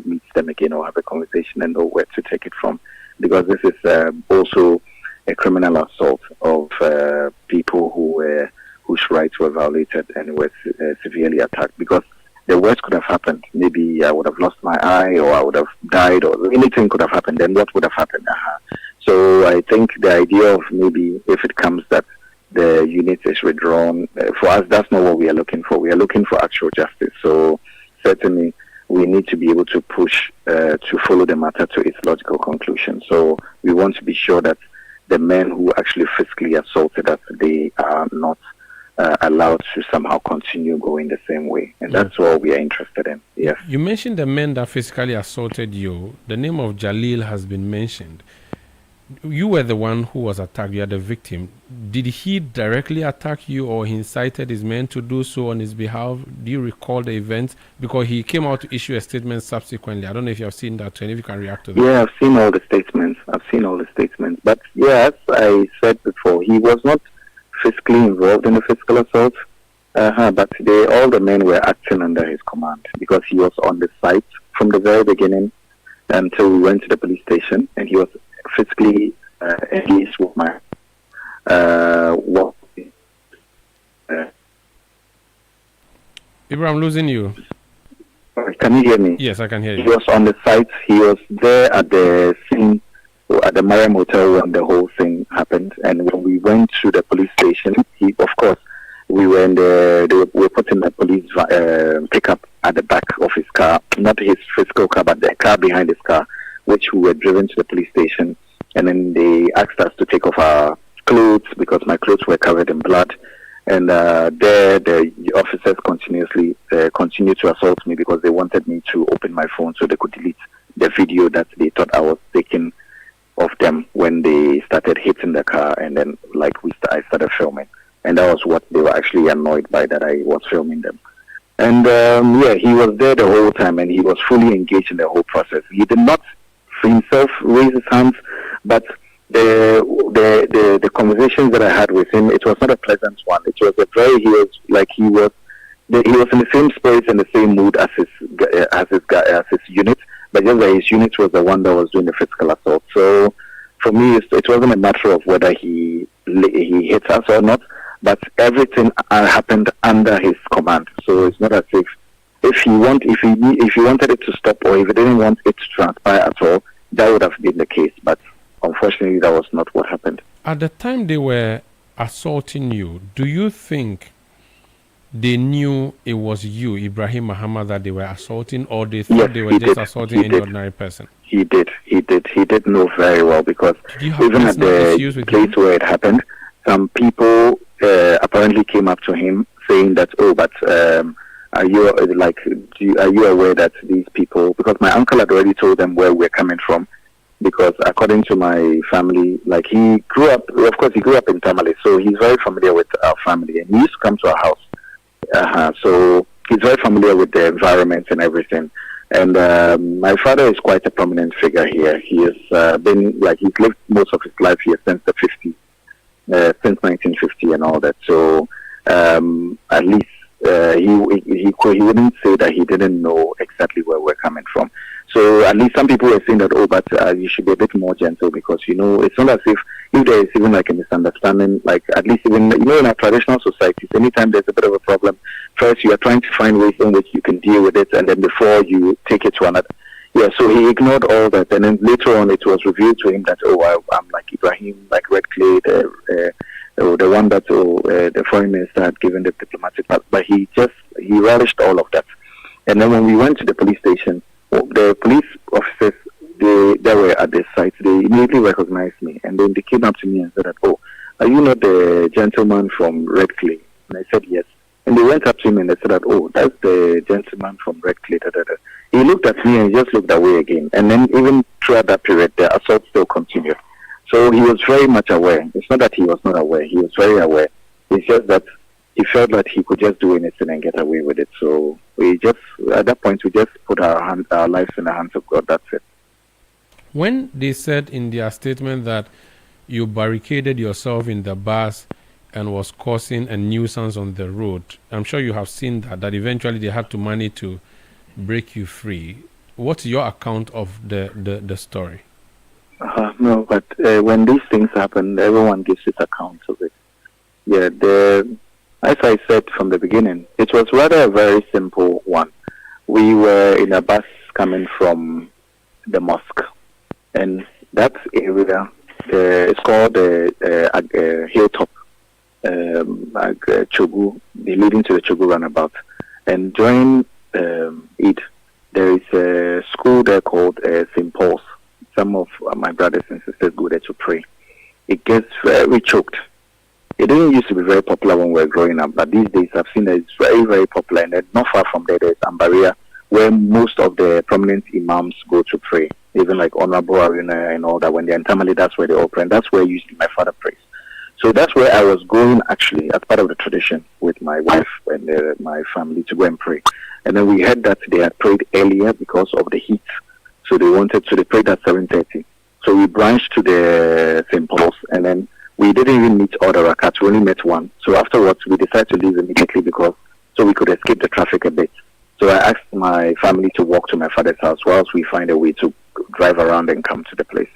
meet them again or have a conversation and know where to take it from. Because this is also a criminal assault of people whose rights were violated and were severely attacked. Because the worst could have happened. Maybe I would have lost my eye, or I would have died, or anything could have happened. Then what would have happened? So I think the idea of maybe if it comes that the unit is withdrawn, for us, that's not what we are looking for. We are looking for actual justice. So certainly we need to be able to push to follow the matter to its logical conclusion. So we want to be sure that the men who actually physically assaulted us, they are not allowed to somehow continue going the same way. And that's what we are interested in. Yes. You mentioned the men that physically assaulted you. The name of Jalil has been mentioned. You were the one who was attacked. You are the victim. Did he directly attack you, or he incited his men to do so on his behalf? Do you recall the event? Because he came out to issue a statement subsequently. I don't know if you have seen that, and if you can react to that. Yeah, I've seen all the statements. But as I said before, he was not physically involved in the physical assault. But all the men were acting under his command, because he was on the site from the very beginning until we went to the police station, and he was physically engaged with what. Ibrahim, I'm losing you. Can you hear me? Yes, I can hear you. He was on the site. He was there at the scene, at the Mariam Hotel when the whole thing happened. And when we went to the police station, of course, we were they were putting the police pickup at the back of his car, not his physical car, but the car behind his car, which we were driven to the police station. And then they asked us to take off our clothes because my clothes were covered in blood. And there, the officers continued to assault me because they wanted me to open my phone so they could delete the video that they thought I was taking of them when they started hitting the car. And then, I started filming. And that was what they were actually annoyed by, that I was filming them. And, he was there the whole time, and he was fully engaged in the whole process. He did not himself raise his hands, but the conversations that I had with him, it was not a pleasant one. It was he was in the same spirit and the same mood as his unit, but just that his unit was the one that was doing the physical assault. So for me, it wasn't a matter of whether he hit us or not, but everything happened under his command. So it's not as if he wanted it to stop, or if he didn't want it to transpire at all, that would have been the case. But unfortunately, that was not what happened. At the time they were assaulting you, do you think they knew it was you, Ibrahim Muhammad, that they were assaulting, or they thought they were just assaulting any ordinary person? He did know very well, because even at the place where it happened, some people apparently came up to him saying that, are you aware that these people, because my uncle had already told them where we're coming from, because according to my family, he grew up in Tamale, so he's very familiar with our family, and he used to come to our house. So he's very familiar with the environment and everything. And my father is quite a prominent figure here. He has he's lived most of his life here since the 50s, since 1950 and all that. So at least he wouldn't say that he didn't know exactly where we're coming from. So at least some people were saying that, but you should be a bit more gentle, because, it's not as if there is even a misunderstanding, at least even, in our traditional societies, anytime there's a bit of a problem, first you are trying to find ways in which you can deal with it, and then before you take it to another. Yeah, so he ignored all that, and then later on it was revealed to him that, I'm like Ibrahim, like Red Clay, the one that the foreign minister had given the diplomatic pass, but he relished all of that. And then when we went to the police station, the police officers that were at the site, they immediately recognized me, and then they came up to me and said that, are you not the gentleman from Red Clay? And I said yes. And they went up to him and they said that, that's the gentleman from Red Clay. He looked at me and he just looked away again. And then even throughout that period, the assault still continued. So he was very much aware. It's not that he was not aware. He was very aware. It's just that he felt that he could just do anything and get away with it. So at that point, we just put our lives in the hands of God. That's it. When they said in their statement that you barricaded yourself in the bus and was causing a nuisance on the road, I'm sure you have seen that eventually they had to manage to break you free. What's your account of the story? No, but when these things happen, everyone gives his account of it. Yeah, as I said from the beginning, it was rather a very simple one. We were in a bus coming from the mosque, and that area is called Hilltop, Chogu, leading to the Chogu roundabout. And during Eid, there is a school there called St. Paul's. Some of my brothers and sisters go there to pray. It gets very choked. It didn't used to be very popular when we were growing up, but these days I've seen that it's very, very popular. And not far from there's Ambaria, where most of the prominent imams go to pray. Even like Honorable Arena and all that, when they're in Tamale, that's where they all pray. And that's where usually my father prays. So that's where I was going, actually, as part of the tradition with my wife and my family to go and pray. And then we heard that they had prayed earlier because of the heat. So they prayed at 7:30. So we branched to the St. Paul's, and then we didn't even meet all the rakats. We only met one. So afterwards, we decided to leave immediately so we could escape the traffic a bit. So I asked my family to walk to my father's house whilst we find a way to drive around and come to the place.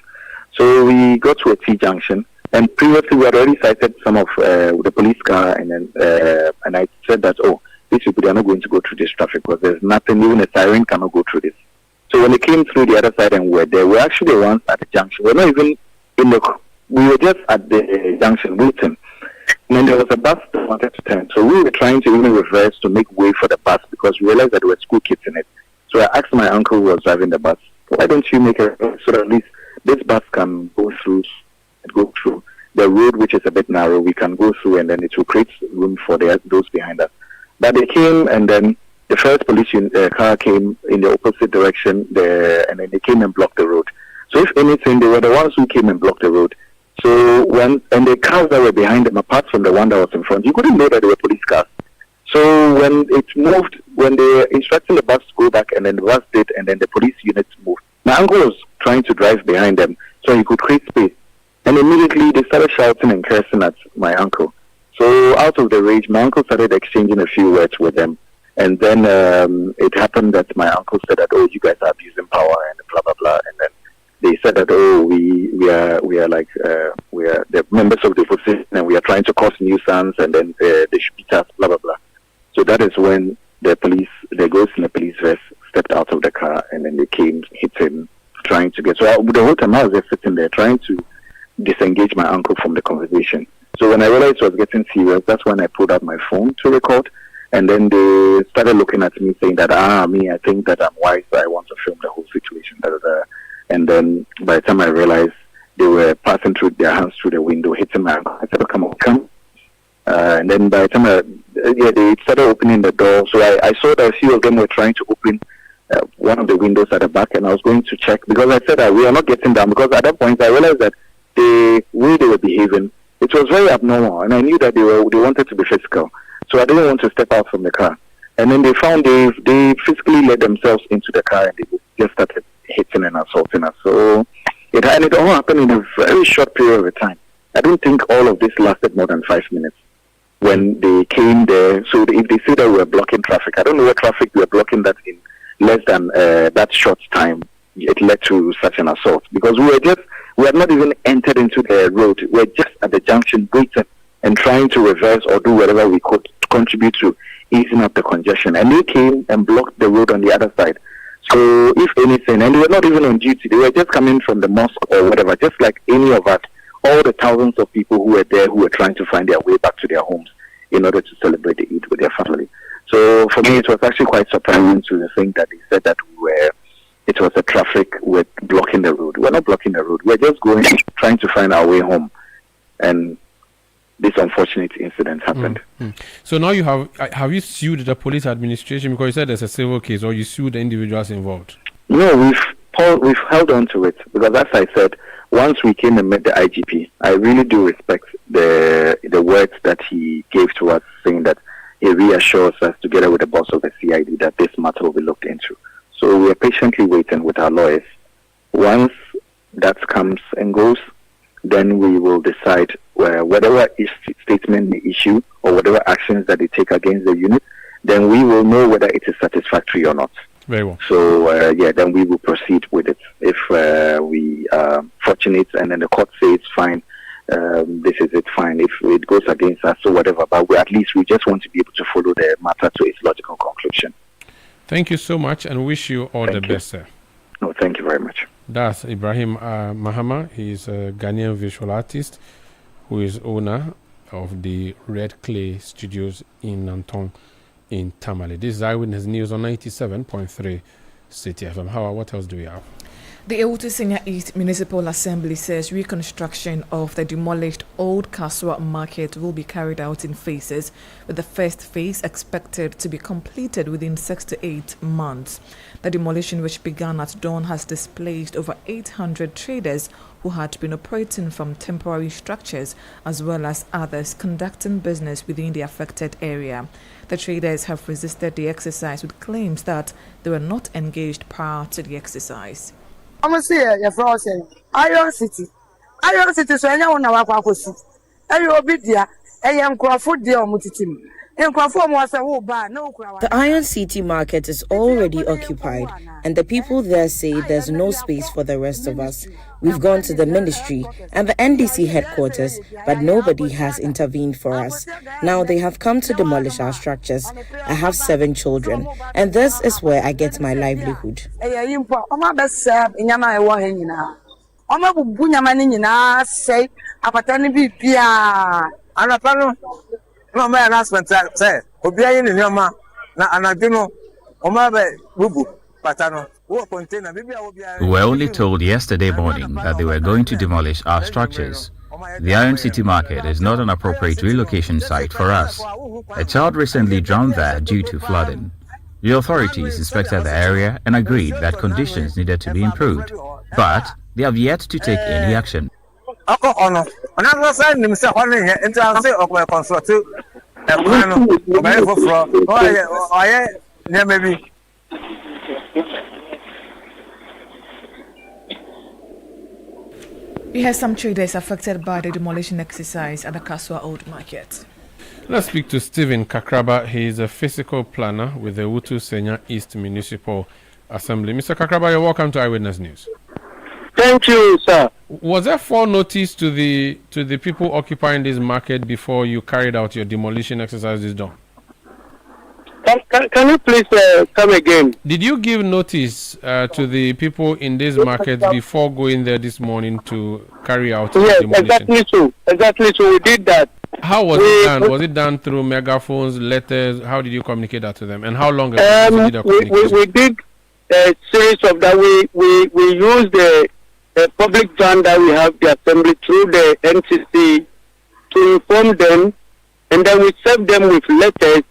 So we got to a T-junction, And previously, we had already cited some of the police car, and then and I said that, oh, these people, they are not going to go through this traffic because there's nothing, even a siren cannot go through this. So when they came through the other side and were there, we're actually the ones at the junction. We're not even in the, we were just at the junction waiting. And then there was a bus that wanted to turn. So we were trying to even reverse to make way for the bus because we realized that there were school kids in it. So I asked my uncle who was driving the bus, why don't you make a so that at least this bus can go through the road, which is a bit narrow. We can go through, and then it will create room for those behind us. But they came, and then the first police car came in the opposite direction, and then they came and blocked the road. So if anything, they were the ones who came and blocked the road. So and the cars that were behind them, apart from the one that was in front, you couldn't know that they were police cars. So when it moved, when they were instructing the bus to go back, and then the bus did, and then the police units moved. My uncle was trying to drive behind them so he could create space. And immediately they started shouting and cursing at my uncle. So out of the rage, my uncle started exchanging a few words with them. And then it happened that my uncle said that, oh, you guys are abusing power and blah, blah, blah. And then they said that, oh, we are the members of the opposition and we are trying to cause nuisance, and then they should beat us, blah, blah, blah. So that is when the ghost in the police vest stepped out of the car, and then they came, hit him, trying to get... So the whole time I was just sitting there trying to disengage my uncle from the conversation. So when I realized it was getting serious, that's when I pulled out my phone to record. And then they started looking at me saying that, I think that I'm wise, so I want to film the whole situation. And then by the time I realized, they were passing through their hands through the window, hitting my uncle. I said, oh, come. And then by the time they started opening the door. So I saw that a few of them were trying to open one of the windows at the back, and I was going to check because I said that we are not getting down, because at that point I realized that the way they were behaving, it was very abnormal, and I knew that they wanted to be physical. So I didn't want to step out from the car. And then they found they physically let themselves into the car, and they just started hitting and assaulting us. So it all happened in a very short period of time. I don't think all of this lasted more than 5 minutes when they came there. So if they say that we were blocking traffic, I don't know what traffic we were blocking that in less than that short time. It led to such an assault because we had not even entered into the road. We were just at the junction waiting and trying to reverse or do whatever we could to contribute to easing up the congestion. And they came and blocked the road on the other side. So if anything, and they were not even on duty, they were just coming from the mosque or whatever, just like any of us, all the thousands of people who were there who were trying to find their way back to their homes in order to celebrate the Eid with their family. So for me, it was actually quite surprising to think that they said that it was a traffic with blocking the road. We're not blocking the road. We're just trying to find our way home. And this unfortunate incident happened. So now have you sued the police administration because you said there's a civil case, or you sued the individuals involved? No, we've held on to it because, as I said, once we came and met the IGP, I really do respect the words that he gave to us, saying that he reassures us together with the boss of the CID that this matter will be looked into. So we are patiently waiting with our lawyers. Once that comes and goes, then we will decide whatever statement they issue or whatever actions that they take against the unit, then we will know whether it is satisfactory or not. Very well. So, then we will proceed with it. If we are fortunate and then the court says, fine, this is it, fine. If it goes against us or whatever, but at least we just want to be able to follow the matter to its logical conclusion. Thank you so much and wish you all the best, sir. No, thank you very much. That's Ibrahim Mahama. He's a Ghanaian visual artist who is owner of the Red Clay Studios in Nanton in Tamale. This is Eyewitness News on 97.3 Citi FM. What else do we have? The Ewutu Senior East Municipal Assembly says reconstruction of the demolished Old Kaswa Market will be carried out in phases, with the first phase expected to be completed within 6 to 8 months. The demolition, which began at dawn, has displaced over 800 traders who had been operating from temporary structures, as well as others conducting business within the affected area. The traders have resisted the exercise with claims that they were not engaged prior to the exercise. I'm say your frozen Iron City so anya wona wa kwakosi ayo obidia eyem crofo de omutitim The Iron City market is already occupied, and the people there say there's no space for the rest of us. We've gone to the ministry and the NDC headquarters, but nobody has intervened for us. Now they have come to demolish our structures. I have 7 children, and this is where I get my livelihood. We were only told yesterday morning that they were going to demolish our structures. The Iron City market is not an appropriate relocation site for us. A child recently drowned there due to flooding. The authorities inspected the area and agreed that conditions needed to be improved, but they have yet to take any action. We have some traders affected by the demolition exercise at the Kaswa Old Market. Let's speak to Stephen Kakraba. He is a physical planner with the Wutu Senya East Municipal Assembly. Mr. Kakraba, you're welcome to Eyewitness News. Thank you, sir. Was there notice to the people occupying this market before you carried out your demolition exercises done? Can you please come again? Did you give notice to the people in this market before going there this morning to carry out yes, demolition? Exactly so. We did that. How was it done? Was it done through megaphones, letters? How did you communicate that to them? And how long ago did you communicate? We did a series of that. We used the public fund that we have, the assembly, through the NCC to inform them, and then we served them with letters,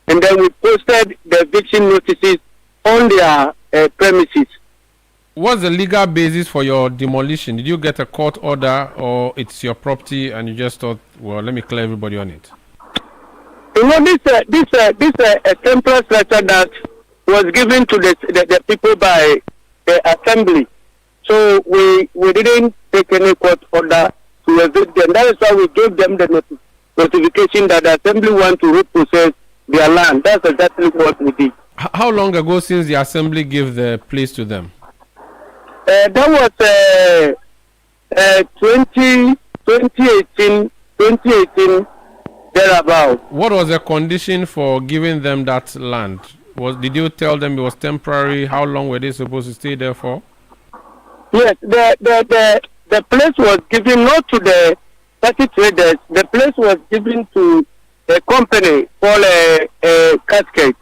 and then we posted the eviction notices on their premises. What's the legal basis for your demolition? Did you get a court order, or it's your property and you just thought, well, let me clear everybody on it? You know, this a temporary letter that was given to the people by the assembly. So we didn't take any court order to evict them. That is why we gave them the notification that the assembly want to repossess their land. That's exactly what we did. How long ago since the assembly gave the place to them? That was 2018, thereabout. What was the condition for giving them that land? Did you tell them it was temporary? How long were they supposed to stay there for? Yes, the place was given not to the petty traders. The place was given to a company called a Cascade.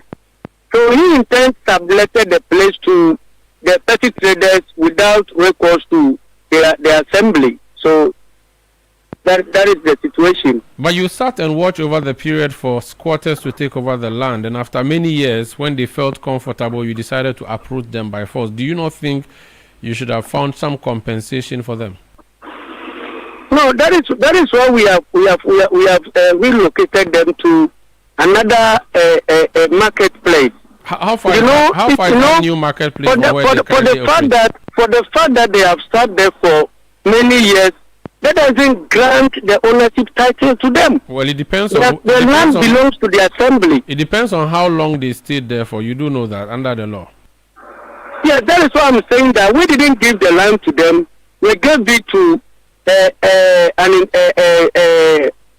So he intends to subletted the place to the petty traders without recourse to the assembly. So that is the situation. But you sat and watched over the period for squatters to take over the land, and after many years, when they felt comfortable, you decided to uproot them by force. Do you not think you should have found some compensation for them? No, that is why we have relocated them to another marketplace. How far is that new marketplace? For the fact that they have sat there for many years, that doesn't grant the ownership title to them. Well, it depends the land belongs to the assembly. It depends on how long they stayed there for. You do know that under the law. Yeah, that is why I'm saying that we didn't give the land to them. We gave it to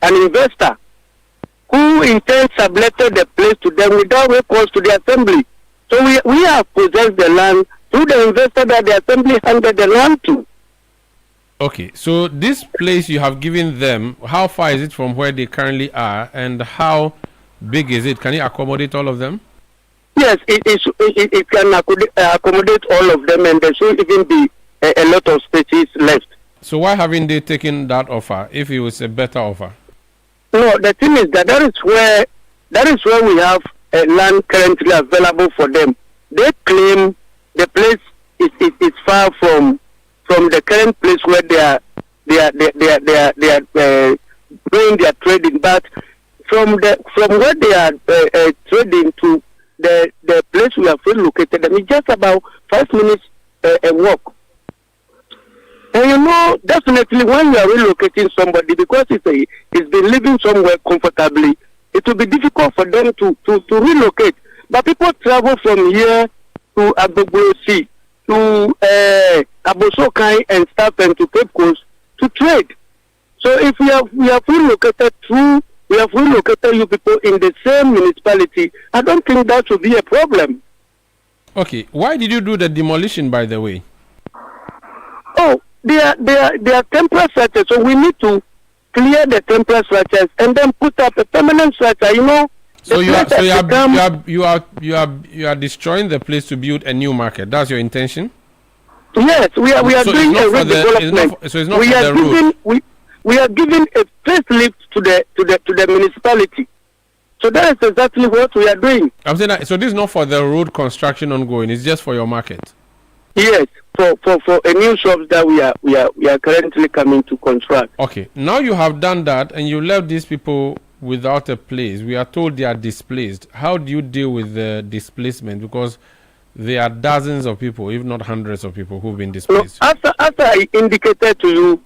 an investor who intends subletted the place to them without recourse to the assembly. So we have possessed the land through the investor that the assembly handed the land to. Okay, so this place you have given them, how far is it from where they currently are, and how big is it? Can it accommodate all of them? Yes, it can accommodate all of them, and there should even be a lot of spaces left. So why haven't they taken that offer if it was a better offer? No, the thing is that that is where we have land currently available for them. They claim the place is far from the current place where they are doing their trading, but from where they are trading to the place we have relocated them, it's just about 5 minutes a walk. And you know, definitely when you are relocating somebody, because it's been living somewhere comfortably, it will be difficult for them to relocate. But people travel from here to Agbogbosi, to Abosokai and stuff, and to Cape Coast to trade. So if we have relocated you people in the same municipality, I don't think that should be a problem. Okay, why did you do the demolition, by the way? Oh, they are temporary structures, so we need to clear the temporary structures and then put up a permanent structure. You know. So you are destroying the place to build a new market. That's your intention? Yes, we are doing a redevelopment. We are giving a facelift to the municipality. So that is exactly what we are doing. I'm saying that, so this is not for the road construction ongoing. It's just for your market. Yes, for a new shop that we are currently coming to construct. Okay, now you have done that and you left these people without a place. We are told they are displaced. How do you deal with the displacement? Because there are dozens of people, if not hundreds of people, who've been displaced. No, after I indicated to you,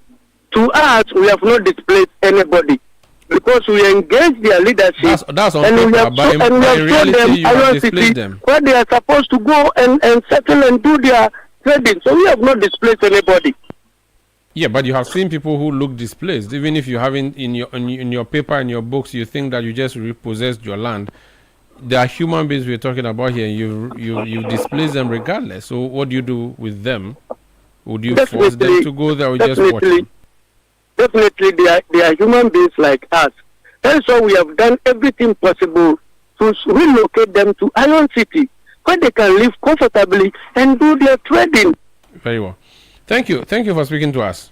to us, we have not displaced anybody because we engage their leadership. That's on paper, but in reality, you have displaced them. Where they are supposed to go and settle and do their trading. So we have not displaced anybody. Yeah, but you have seen people who look displaced. Even if you haven't in your paper and your books, you think that you just repossessed your land. There are human beings we're talking about here. You displace them regardless. So what do you do with them? Would you force them to go there or just watch them? Definitely, they are human beings like us. That's why we have done everything possible to relocate them to Iron City, where they can live comfortably and do their trading. Very well. Thank you. Thank you for speaking to us.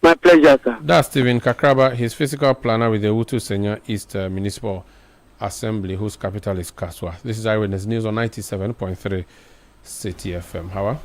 My pleasure, sir. That's Stephen Kakraba. He's physical planner with the Utu Senya East Municipal Assembly, whose capital is Kaswa. This is Eyewitness News on 97.3 Citi FM. How?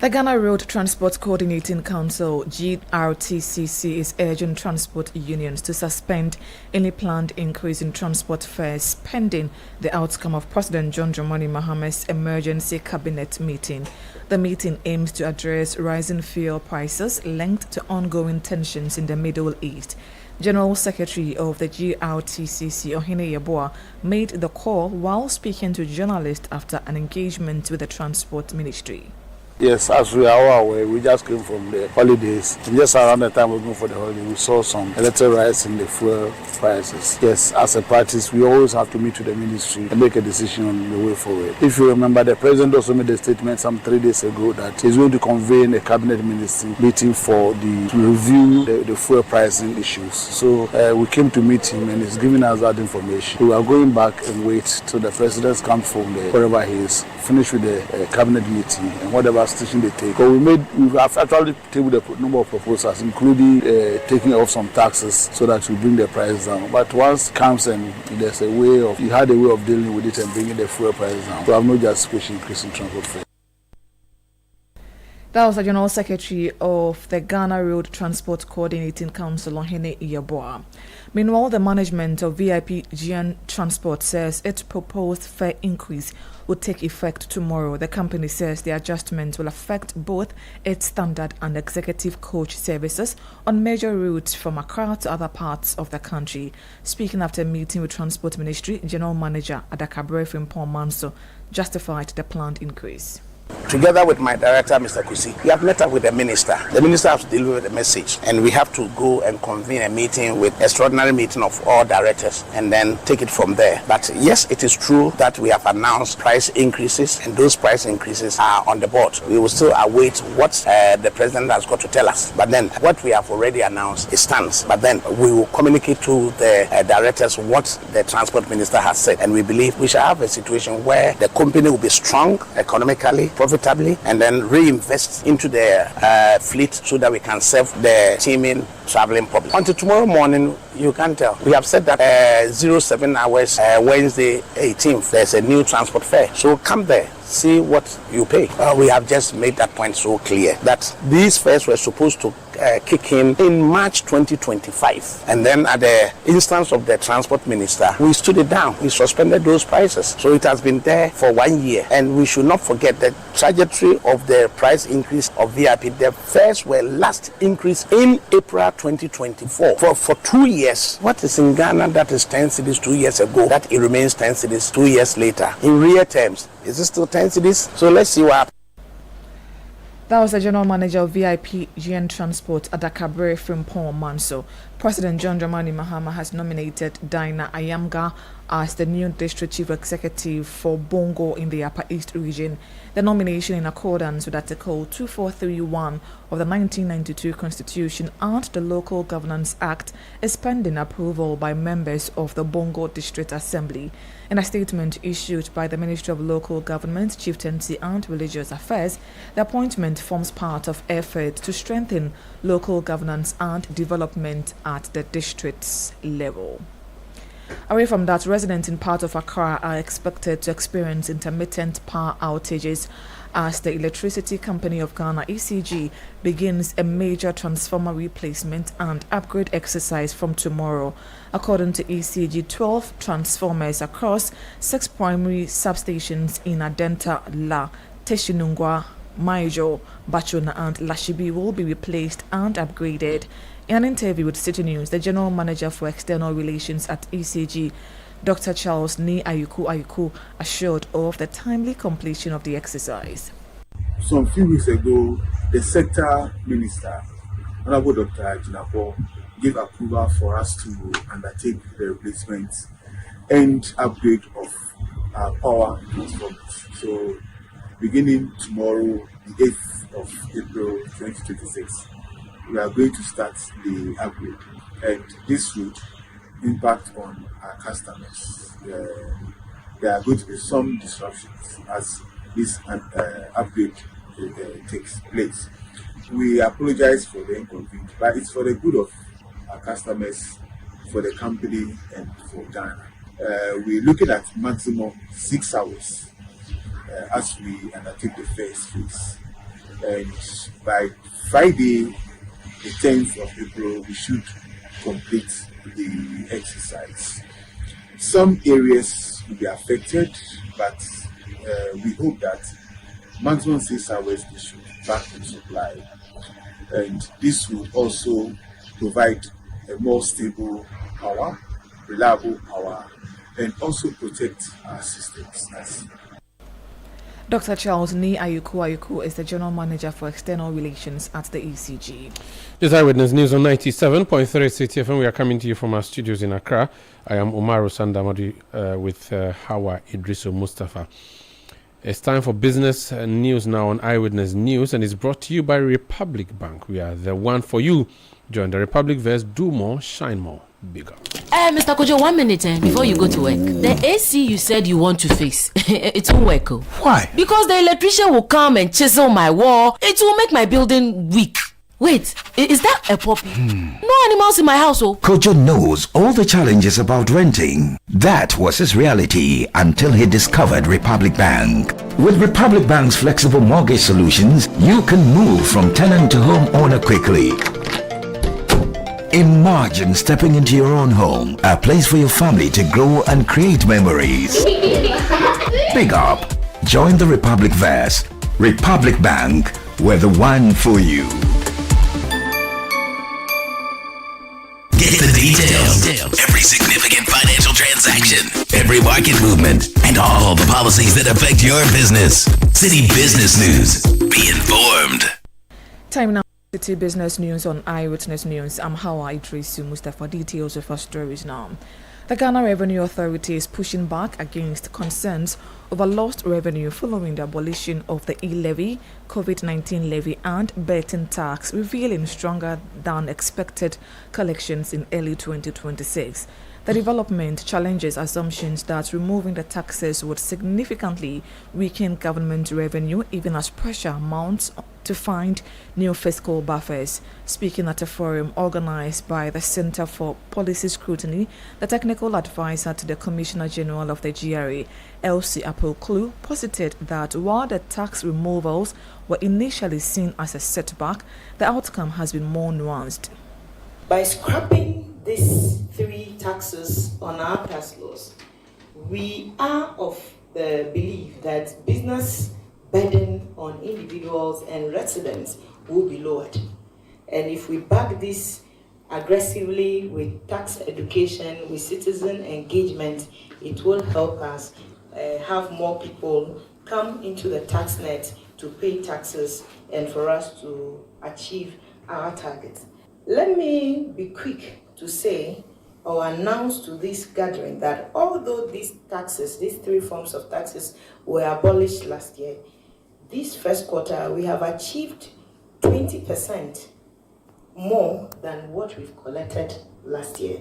The Ghana Road Transport Coordinating Council, GRTCC, is urging transport unions to suspend any planned increase in transport fares pending the outcome of President John Dramani Maham's emergency cabinet meeting. The meeting aims to address rising fuel prices linked to ongoing tensions in the Middle East. General Secretary of the GRTCC, Ohene Yeboah, made the call while speaking to journalists after an engagement with the Transport Ministry. Yes, as we are all aware, we just came from the holidays. And just around the time we were going for the holiday, we saw some little rise in the fuel prices. Yes, as a practice, we always have to meet with the ministry and make a decision on the way forward. If you remember, the president also made a statement some 3 days ago that he's going to convene a cabinet ministry meeting to review the fuel pricing issues. So we came to meet him and he's giving us that information. We are going back and wait till the president comes from wherever he is, finish with the cabinet meeting and whatever station they take. So we have actually tabled a number of proposals, including taking off some taxes so that we bring the price down. But once it comes and there's a way of dealing with it and bringing the fuel price down, so I have no justification increasing transport fare. That was the General Secretary of the Ghana Road Transport Coordinating Council, Ohene Yeboah. Meanwhile, the management of VIP GN Transport says its proposed fare increase will take effect tomorrow. The company says the adjustment will affect both its standard and executive coach services on major routes from Accra to other parts of the country. Speaking after a meeting with Transport Ministry, General Manager Adakabre Frimpong Manso justified the planned increase. Together with my director, Mr. Kusi, we have met up with the minister. The minister has to deliver the message, and we have to go and convene a meeting with extraordinary meeting of all directors and then take it from there. But yes, it is true that we have announced price increases, and those price increases are on the board. We will still await what the president has got to tell us. But then what we have already announced, it stands. But then we will communicate to the directors what the transport minister has said, and we believe we shall have a situation where the company will be strong economically, profitably, and then reinvest into the fleet so that we can serve the teeming traveling public. Until tomorrow morning, you can tell. We have said that 07 hours, Wednesday 18th, there's a new transport fare. So come there, see what you pay. We have just made that point so clear that these fares were supposed to kick in March 2025. And then at the instance of the transport minister, we stood it down. We suspended those prices. So it has been there for 1 year. And we should not forget the trajectory of the price increase of VIP. The fares were last increased in April 2024. For 2 years, what is in Ghana that is 10 cities 2 years ago, that it remains 10 cities 2 years later? In real terms, is it still 10 cities? So let's see what happens. That was the General Manager of VIP GN Transport, Adakabre Frimpong Manso. President John Dramani Mahama has nominated Dinah Ayamga as the new District Chief Executive for Bongo in the Upper East region. The nomination in accordance with Article 2431 of the 1992 Constitution and the Local Governance Act is pending approval by members of the Bongo District Assembly. In a statement issued by the Ministry of Local Government, Chieftaincy and Religious Affairs, the appointment forms part of efforts to strengthen local governance and development at the district's level. Away from that, residents in part of Accra are expected to experience intermittent power outages as the Electricity Company of Ghana, ECG, begins a major transformer replacement and upgrade exercise from tomorrow. According to ECG, 12 transformers across 6 primary substations in Adenta, La, Teshinungwa, Maijo, Bachuna and Lashibi will be replaced and upgraded. In an interview with Citi News, the General Manager for External Relations at ECG, Dr. Charles Ni Ayuku assured of the timely completion of the exercise. Some few weeks ago, the sector minister, Honorable Dr. Jinapo, gave approval for us to undertake the replacement and upgrade of our power transformers. So, beginning tomorrow, the 8th of April 2026, we are going to start the upgrade, and this would impact on our customers. There are going to be some disruptions as this upgrade takes place. We apologize for the inconvenience, but it's for the good of our customers, for the company, and for Ghana. We're looking at maximum 6 hours as we undertake the first phase, and by Friday, the 10th of April, we should complete the exercise. Some areas will be affected, but we hope that maximum 6 hours we should back to supply, and this will also provide a more stable power, reliable power, and also protect our systems. Dr. Charles Ni Ayuku is the General Manager for External Relations at the ECG. This Eyewitness News on 97.3 Citi FM. We are coming to you from our studios in Accra. I am Umaru Sandamadi with Hawa Idriso Mustafa. It's time for business news now on Eyewitness News, and it's brought to you by Republic Bank. We are the one for you. Join the Republic verse, do more, shine more, bigger. Mr. Kojo, 1 minute before you go to work. The AC you said you want to fix, it won't work. Why? Because the electrician will come and chisel my wall. It will make my building weak. Wait, is that a puppy? No animals in my house, Kojo knows all the challenges about renting. That was his reality until he discovered Republic Bank. With Republic Bank's flexible mortgage solutions, you can move from tenant to homeowner quickly. Imagine stepping into your own home, a place for your family to grow and create memories. Big up. Join the Republic Verse. Republic Bank, we're the one for you. Get the details. Every significant financial transaction, every market movement, and all the policies that affect your business. Citi Business News. Be informed. Time now. Citi Business News on Eyewitness News. I'm Hawa Idrisu Mustafa. Details of our stories now. The Ghana Revenue Authority is pushing back against concerns over lost revenue following the abolition of the e-levy, COVID-19 levy and betting tax, revealing stronger than expected collections in early 2026. The development challenges assumptions that removing the taxes would significantly weaken government revenue, even as pressure mounts to find new fiscal buffers. Speaking at a forum organized by the Center for Policy Scrutiny, the technical advisor to the Commissioner General of the GRA, Elsie Apple-Clue, posited that while the tax removals were initially seen as a setback, the outcome has been more nuanced. By scrapping these 3 taxes on our tax laws, we are of the belief that business burden on individuals and residents will be lowered. And if we back this aggressively with tax education, with citizen engagement, it will help us have more people come into the tax net to pay taxes and for us to achieve our targets. Let me be quick to say or announce to this gathering that although these taxes, these three forms of taxes were abolished last year, this first quarter we have achieved 20% more than what we've collected last year.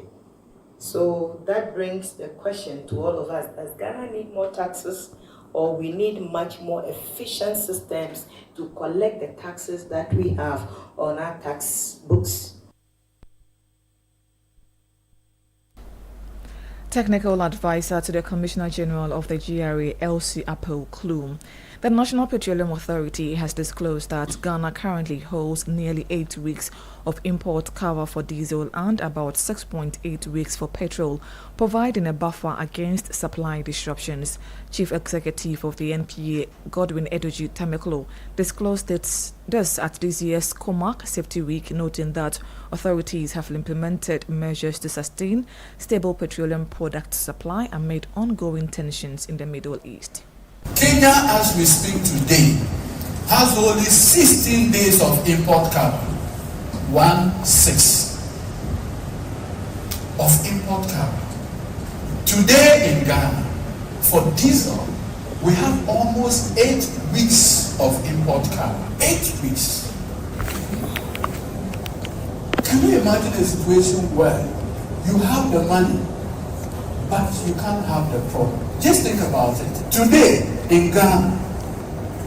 So that brings the question to all of us, does Ghana need more taxes, or we need much more efficient systems to collect the taxes that we have on our tax books? Technical advisor to the Commissioner General of the GRA, Elsie Apple Klum. The National Petroleum Authority has disclosed that Ghana currently holds nearly 8 weeks of import cover for diesel and about 6.8 weeks for petrol, providing a buffer against supply disruptions. Chief Executive of the NPA, Godwin Edoji Tameklo, disclosed this at this year's COMAC Safety Week, noting that authorities have implemented measures to sustain stable petroleum product supply amid ongoing tensions in the Middle East. Kenya, as we speak today, has only 16 days of import cover. 1/6 of import cover. Today in Ghana, for diesel, we have almost 8 weeks of import cover. 8 weeks. Can you imagine a situation where you have the money, but you can't have the problem? Just think about it. Today in Ghana,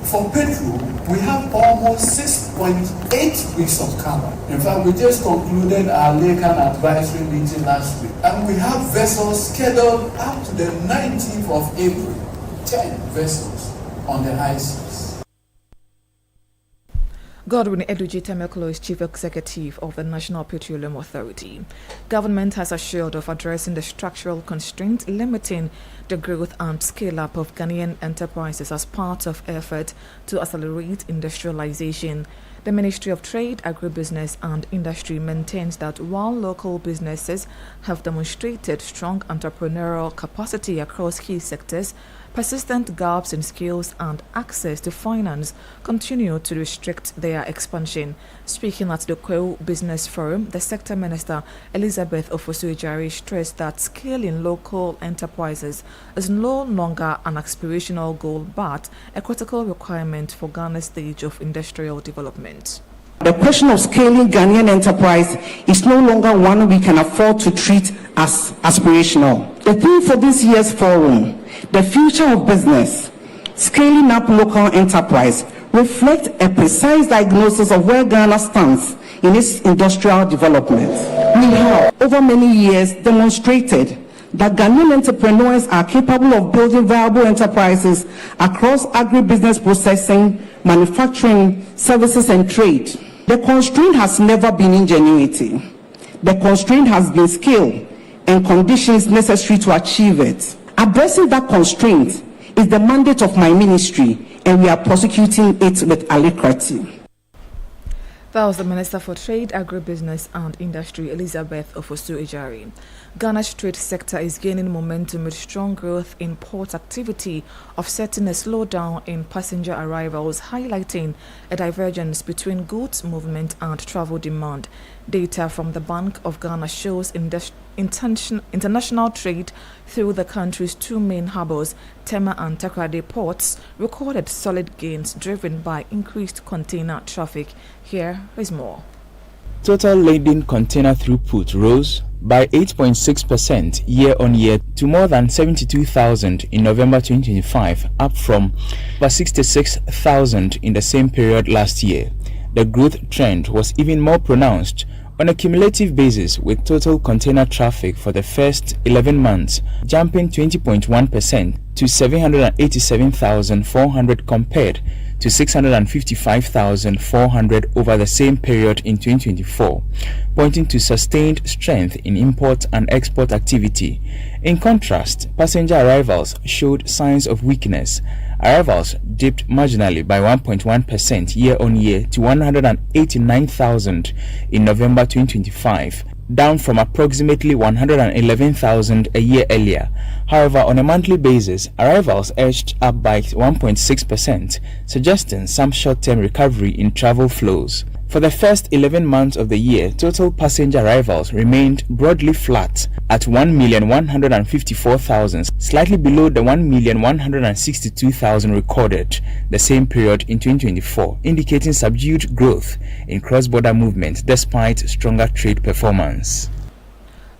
for petrol, we have almost 6.8 weeks of cover. In fact, we just concluded our Lakan advisory meeting last week, and we have vessels scheduled up to the 19th of April. 10 vessels on the high seas. Godwin Edoji Tameklo is Chief Executive of the National Petroleum Authority. Government has assured of addressing the structural constraints limiting the growth and scale-up of Ghanaian enterprises as part of effort to accelerate industrialization. The Ministry of Trade, Agribusiness and Industry maintains that while local businesses have demonstrated strong entrepreneurial capacity across key sectors, persistent gaps in skills and access to finance continue to restrict their expansion. Speaking at the Kweu Business Forum, the Sector Minister Elizabeth Ofosu-Ejari stressed that scaling local enterprises is no longer an aspirational goal but a critical requirement for Ghana's stage of industrial development. The question of scaling Ghanaian enterprise is no longer one we can afford to treat as aspirational. The theme for this year's forum, the future of business, scaling up local enterprise, reflects a precise diagnosis of where Ghana stands in its industrial development. We have, over many years, demonstrated that Ghanaian entrepreneurs are capable of building viable enterprises across agribusiness processing, manufacturing, services and trade. The constraint has never been ingenuity. The constraint has been skill and conditions necessary to achieve it. Addressing that constraint is the mandate of my ministry, and we are prosecuting it with alacrity. That was the Minister for Trade, Agribusiness and Industry, Elizabeth Ofosu-Ejari. Ghana's trade sector is gaining momentum with strong growth in port activity, offsetting a slowdown in passenger arrivals, highlighting a divergence between goods movement and travel demand. Data from the Bank of Ghana shows international trade through the country's two main harbors, Tema and Takoradi ports, recorded solid gains driven by increased container traffic. Here is more. Total laden container throughput rose by 8.6% year-on-year to more than 72,000 in November 2025, up from over 66,000 in the same period last year. The growth trend was even more pronounced on a cumulative basis, with total container traffic for the first 11 months jumping 20.1% to 787,400 compared to 655,400 over the same period in 2024, pointing to sustained strength in import and export activity. In contrast, passenger arrivals showed signs of weakness. Arrivals dipped marginally by 1.1% year-on-year to 189,000 in November 2025, down from approximately 111,000 a year earlier. However, on a monthly basis, arrivals edged up by 1.6%, suggesting some short-term recovery in travel flows. For the first 11 months of the year, total passenger arrivals remained broadly flat at 1,154,000, slightly below the 1,162,000 recorded the same period in 2024, indicating subdued growth in cross-border movement despite stronger trade performance.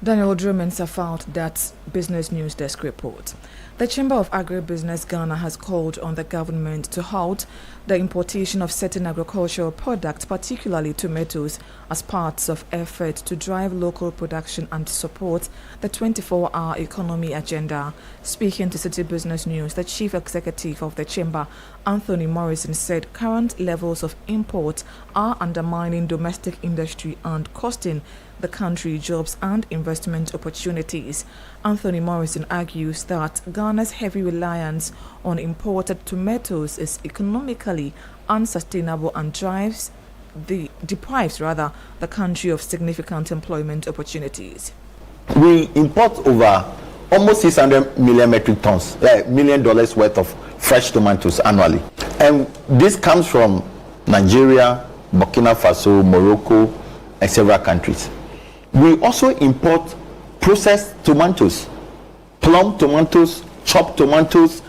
Daniel Drummond filed that Business News Desk report. The Chamber of Agribusiness Ghana has called on the government to halt the importation of certain agricultural products, particularly tomatoes, as parts of efforts to drive local production and support the 24-hour economy agenda. Speaking to Citi Business News, the chief executive of the chamber, Anthony Morrison, said current levels of import are undermining domestic industry and costing the country jobs and investment opportunities. Anthony Morrison argues that Ghana's heavy reliance on imported tomatoes is economically unsustainable and deprives the country of significant employment opportunities. We import over almost 600 million metric tons, $1 million worth of fresh tomatoes annually. And this comes from Nigeria, Burkina Faso, Morocco, and several countries. We also import processed tomatoes, plum tomatoes, chopped tomatoes,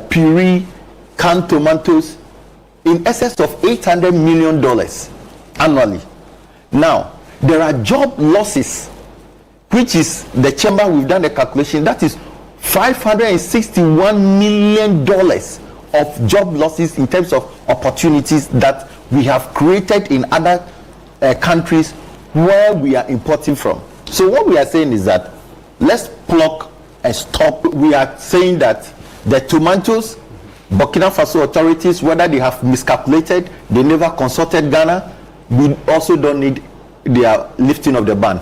puree, canned tomatoes, in excess of $800 million annually. Now, there are job losses, which is the chamber, we've done the calculation, that is $561 million of job losses in terms of opportunities that we have created in other countries where we are importing from. So what we are saying is that let's block and stop. We are saying that the tomatoes, Burkina Faso authorities, whether they have miscalculated, they never consulted Ghana, we also don't need their lifting of the ban.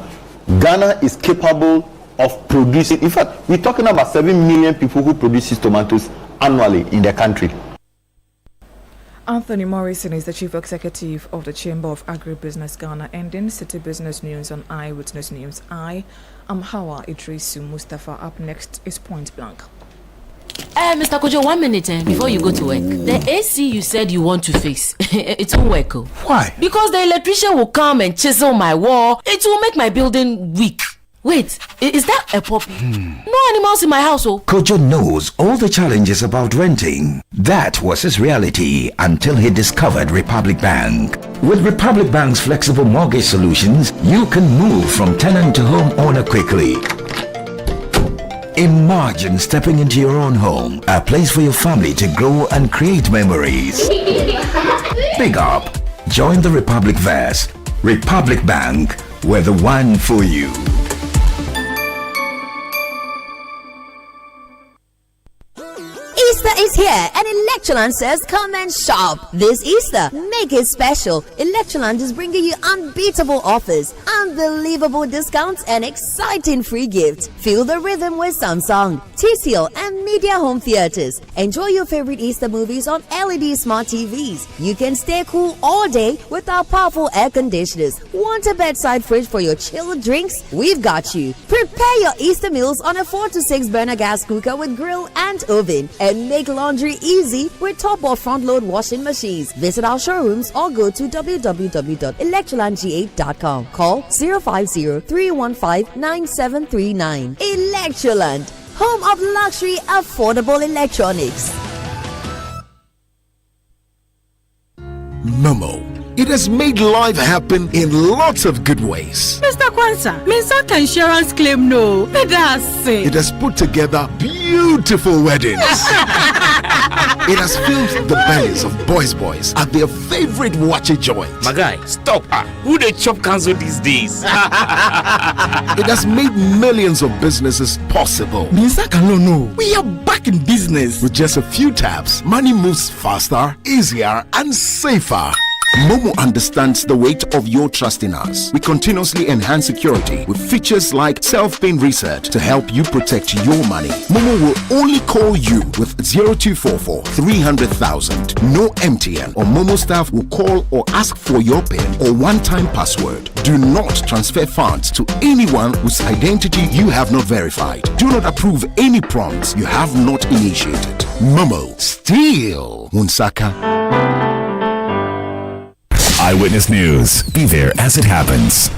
Ghana is capable of producing, in fact, we're talking about 7 million people who produce tomatoes annually in the country. Anthony Morrison is the chief executive of the Chamber of Agribusiness Ghana, ending Citi Business News on Eyewitness News. I am Hawa Idrisu Mustafa. Up next is Point Blank. Mr. Kojo, 1 minute before you go to work. The AC you said you want to fix, it won't work. Why? Because the electrician will come and chisel my wall. It will make my building weak. Wait, is that a puppy? No animals in my house, oh. Kojo knows all the challenges about renting. That was his reality until he discovered Republic Bank. With Republic Bank's flexible mortgage solutions, you can move from tenant to homeowner quickly. Imagine stepping into your own home, a place for your family to grow and create memories. Big up. Join the Republic Verse. Republic Bank, we're the one for you. Easter is here and Electroland says come and shop. This Easter, make it special. Electroland is bringing you unbeatable offers, unbelievable discounts and exciting free gifts. Feel the rhythm with Samsung, TCL and Media Home Theaters. Enjoy your favorite Easter movies on LED smart TVs. You can stay cool all day with our powerful air conditioners. Want a bedside fridge for your chilled drinks? We've got you. Prepare your Easter meals on a 4 to 6 burner gas cooker with grill and oven. And make laundry easy with top or front load washing machines. Visit our showrooms or go to www.electrolandg8.com. Call 050-315-9739. Electroland, home of luxury affordable electronics. Momo. It has made life happen in lots of good ways. Mr. Kwanzaa, Minsaka insurance claim no. It has put together beautiful weddings. It has filled the bellies of boys at their favorite watchy joint. My guy, stop. Who they chop cancel these days? It has made millions of businesses possible. Minsaka no. We are back in business. With just a few taps, money moves faster, easier, and safer. Momo understands the weight of your trust in us. We continuously enhance security with features like self-paying reset to help you protect your money. Momo will only call you with 0244 300,000. No MTN or Momo staff will call or ask for your PIN or one-time password. Do not transfer funds to anyone whose identity you have not verified. Do not approve any prompts you have not initiated. Momo, still Wunsaka. Eyewitness News. Be there as it happens.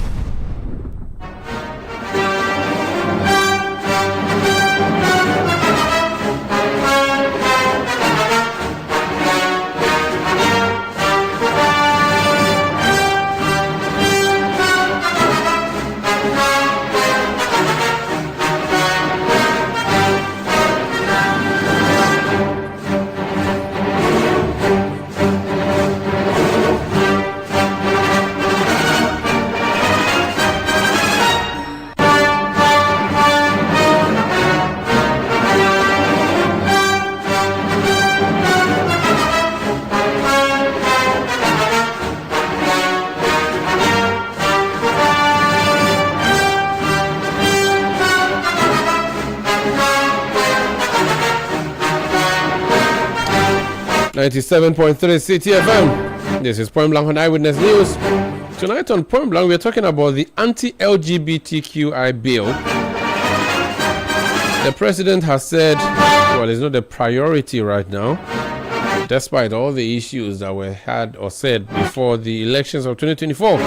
.3 Citi FM. This is Point Blank on Eyewitness News. Tonight on Point Blank, we're talking about the anti-LGBTQI bill. The president has said, well, it's not a priority right now, despite all the issues that were had or said before the elections of 2024.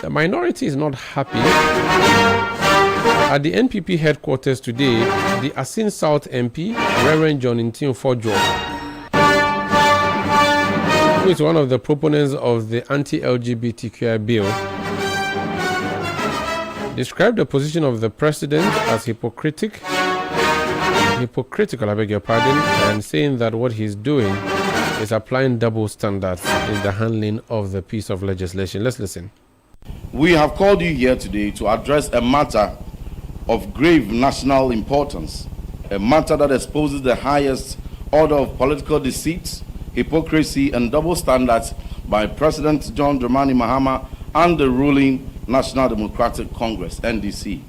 The minority is not happy. At the NPP headquarters today, the Asin South MP, Reverend John Intin Fojo, who is one of the proponents of the anti-LGBTQI bill, described the position of the president as hypocritical, I beg your pardon, and saying that what he's doing is applying double standards in the handling of the piece of legislation. Let's listen. We have called you here today to address a matter of grave national importance, a matter that exposes the highest order of political deceit, hypocrisy, and double standards by President John Dramani Mahama and the ruling National Democratic Congress, NDC.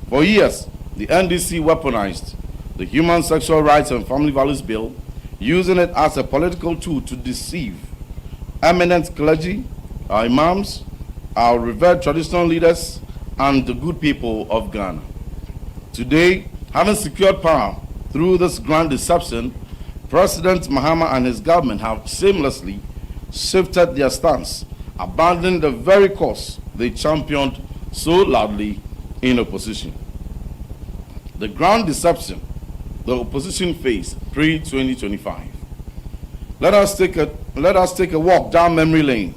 For years, the NDC weaponized the Human Sexual Rights and Family Values Bill, using it as a political tool to deceive eminent clergy, our imams, our revered traditional leaders, and the good people of Ghana. Today, having secured power through this grand deception, President Mahama and his government have seamlessly shifted their stance, abandoning the very cause they championed so loudly in opposition. The grand deception the opposition faced pre-2025. Let us take a walk down memory lane.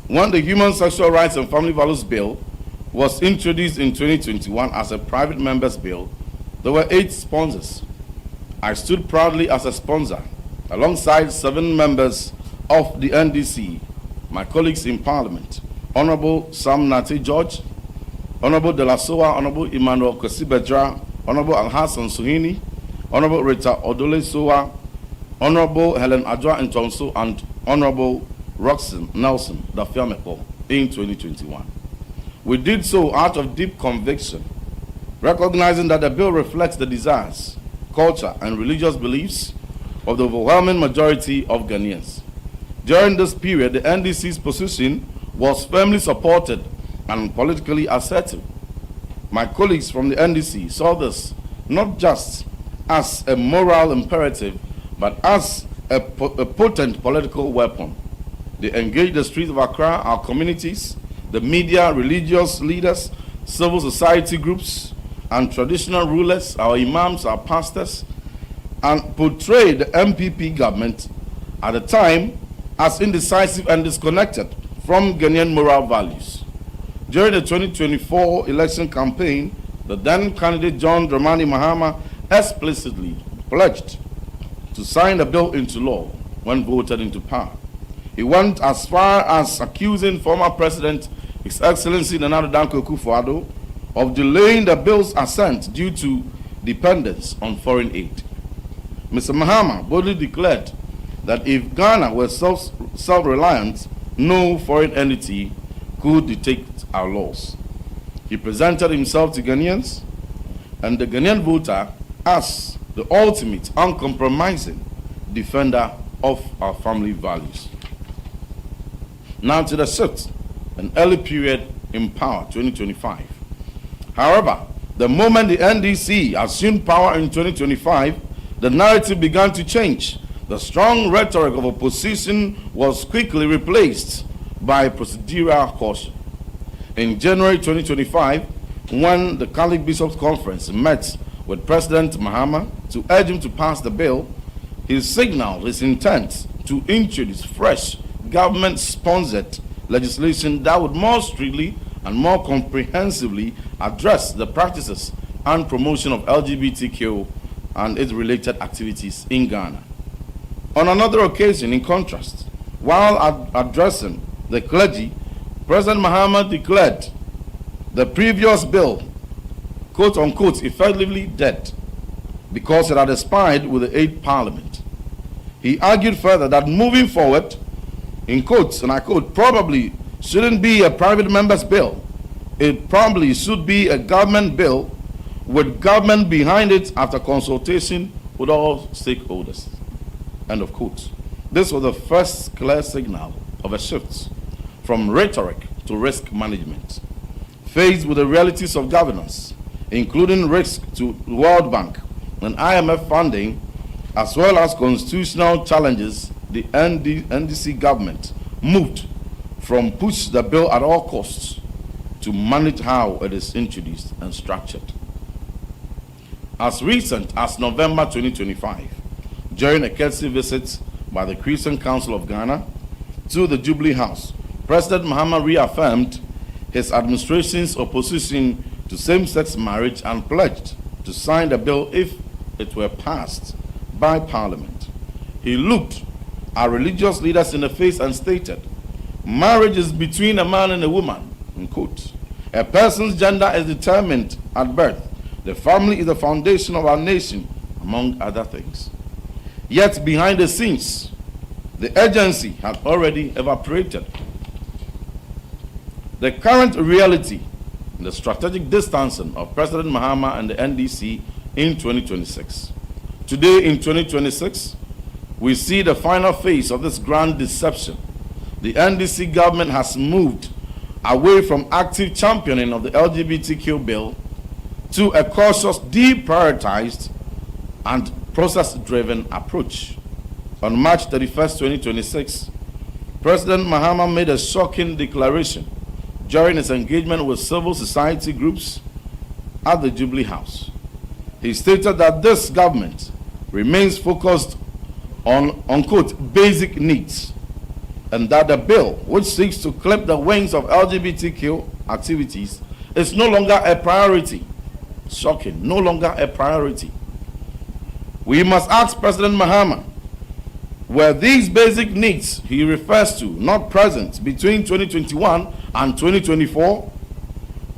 When the Human Sexual Rights and Family Values Bill was introduced in 2021 as a private member's bill, there were 8 sponsors. I stood proudly as a sponsor alongside 7 members of the NDC, my colleagues in Parliament, Honorable Sam Nate George, Honorable De La Soa, Honorable Emmanuel Kwesi-Bedra, Honorable Alhassan Suhini, Honorable Rita Odole Soa, Honorable Helen Adwa Ntonso, and Honorable Roxanne Nelson Dafiamepo in 2021. We did so out of deep conviction, recognizing that the bill reflects the desires, culture, and religious beliefs of the overwhelming majority of Ghanaians. During this period, the NDC's position was firmly supported and politically assertive. My colleagues from the NDC saw this not just as a moral imperative, but as a potent political weapon. They engaged the streets of Accra, our communities, the media, religious leaders, civil society groups, and traditional rulers, our imams, our pastors, and portrayed the MPP government at the time as indecisive and disconnected from Ghanaian moral values. During the 2024 election campaign, the then candidate John Dramani Mahama explicitly pledged to sign the bill into law when voted into power. He went as far as accusing former President His Excellency Nana Danko Akufo-Addo of delaying the bill's assent due to dependence on foreign aid. Mr. Mahama boldly declared that if Ghana were self-reliant, no foreign entity could dictate our laws. He presented himself to Ghanaians and the Ghanaian voter as the ultimate, uncompromising defender of our family values. Now to the shift, an early period in power, 2025. However, the moment the NDC assumed power in 2025, the narrative began to change. The strong rhetoric of opposition was quickly replaced by procedural caution. In January 2025, when the Catholic Bishops' Conference met with President Mahama to urge him to pass the bill, he signaled his intent to introduce fresh government-sponsored legislation that would more strictly and more comprehensively address the practices and promotion of LGBTQ and its related activities in Ghana. On another occasion, in contrast, while addressing the clergy, President Mahama declared the previous bill, quote unquote, effectively dead because it had expired with the 8th Parliament. He argued further that moving forward, in quotes, and I quote, probably shouldn't be a private member's bill. It probably should be a government bill with government behind it after consultation with all stakeholders. End of quote. This was the first clear signal of a shift from rhetoric to risk management. Faced with the realities of governance, including risk to World Bank and IMF funding, as well as constitutional challenges, the NDC government moved from push the bill at all costs to manage how it is introduced and structured. As recent as November 2025, during a courtesy visit by the Christian Council of Ghana to the Jubilee House, President Mahama reaffirmed his administration's opposition to same-sex marriage and pledged to sign the bill if it were passed by Parliament. He looked our religious leaders in the face and stated, marriage is between a man and a woman, in quote. A person's gender is determined at birth. The family is the foundation of our nation, among other things. Yet behind the scenes, the urgency had already evaporated. The current reality, the strategic distancing of President Mahama and the NDC in 2026. Today in 2026, we see the final phase of this grand deception. The NDC government has moved away from active championing of the LGBTQ bill to a cautious, deprioritized, and process-driven approach. On March 31st, 2026, President Mahama made a shocking declaration during his engagement with civil society groups at the Jubilee House. He stated that this government remains focused on, quote, basic needs, and that the bill, which seeks to clip the wings of LGBTQ activities, is no longer a priority. Shocking, no longer a priority. We must ask President Mahama, were these basic needs he refers to not present between 2021 and 2024,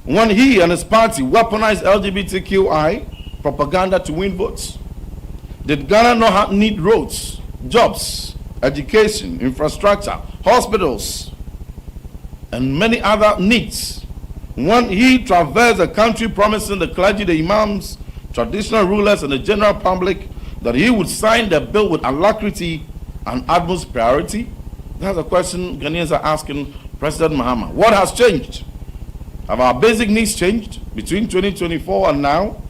when he and his party weaponized LGBTQI propaganda to win votes? Did Ghana not need roads, jobs, education, infrastructure, hospitals, and many other needs when he traversed the country promising the clergy, the imams, traditional rulers, and the general public that he would sign the bill with alacrity and utmost priority? That's a question Ghanaians are asking President Mahama. What has changed? Have our basic needs changed between 2024 and now?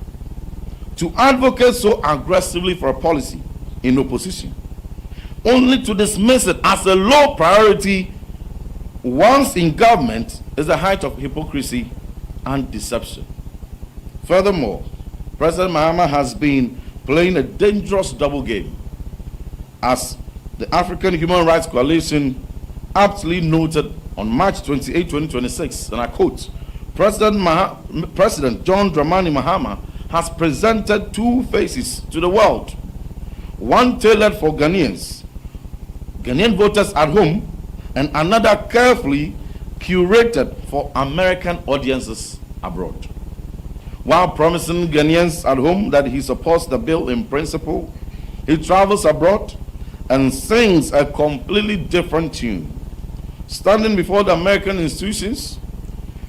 To advocate so aggressively for a policy in opposition, only to dismiss it as a low priority once in government, is the height of hypocrisy and deception. Furthermore, President Mahama has been playing a dangerous double game. As the African Human Rights Coalition aptly noted on March 28, 2026, and I quote, President John Dramani Mahama has presented two faces to the world, one tailored for Ghanaian voters at home, and another carefully curated for American audiences abroad. While promising Ghanaians at home that he supports the bill in principle, he travels abroad and sings a completely different tune. Standing before the American institutions,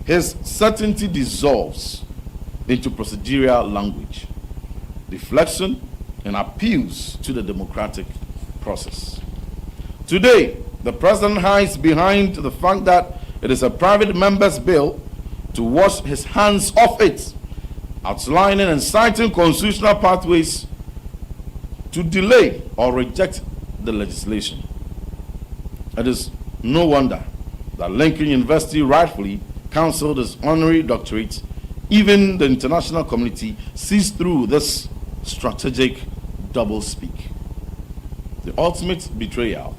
his certainty dissolves into procedural language, deflection, and appeals to the democratic process. Today, the president hides behind the fact that it is a private member's bill to wash his hands off it, outlining and citing constitutional pathways to delay or reject the legislation. It is no wonder that Lincoln University rightfully cancelled his honorary doctorate. Even the international community sees through this strategic doublespeak. The ultimate betrayal,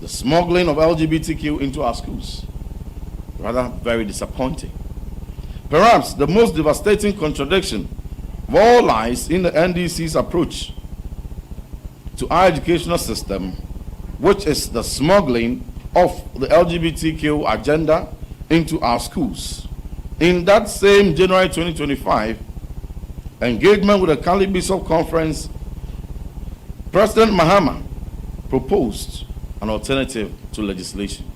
the smuggling of LGBTQ into our schools, rather very disappointing. Perhaps the most devastating contradiction of all lies in the NDC's approach to our educational system, which is the smuggling of the LGBTQ agenda into our schools. In that same January 2025 engagement with the Cali Bishop Conference, President Mahama proposed an alternative to legislation.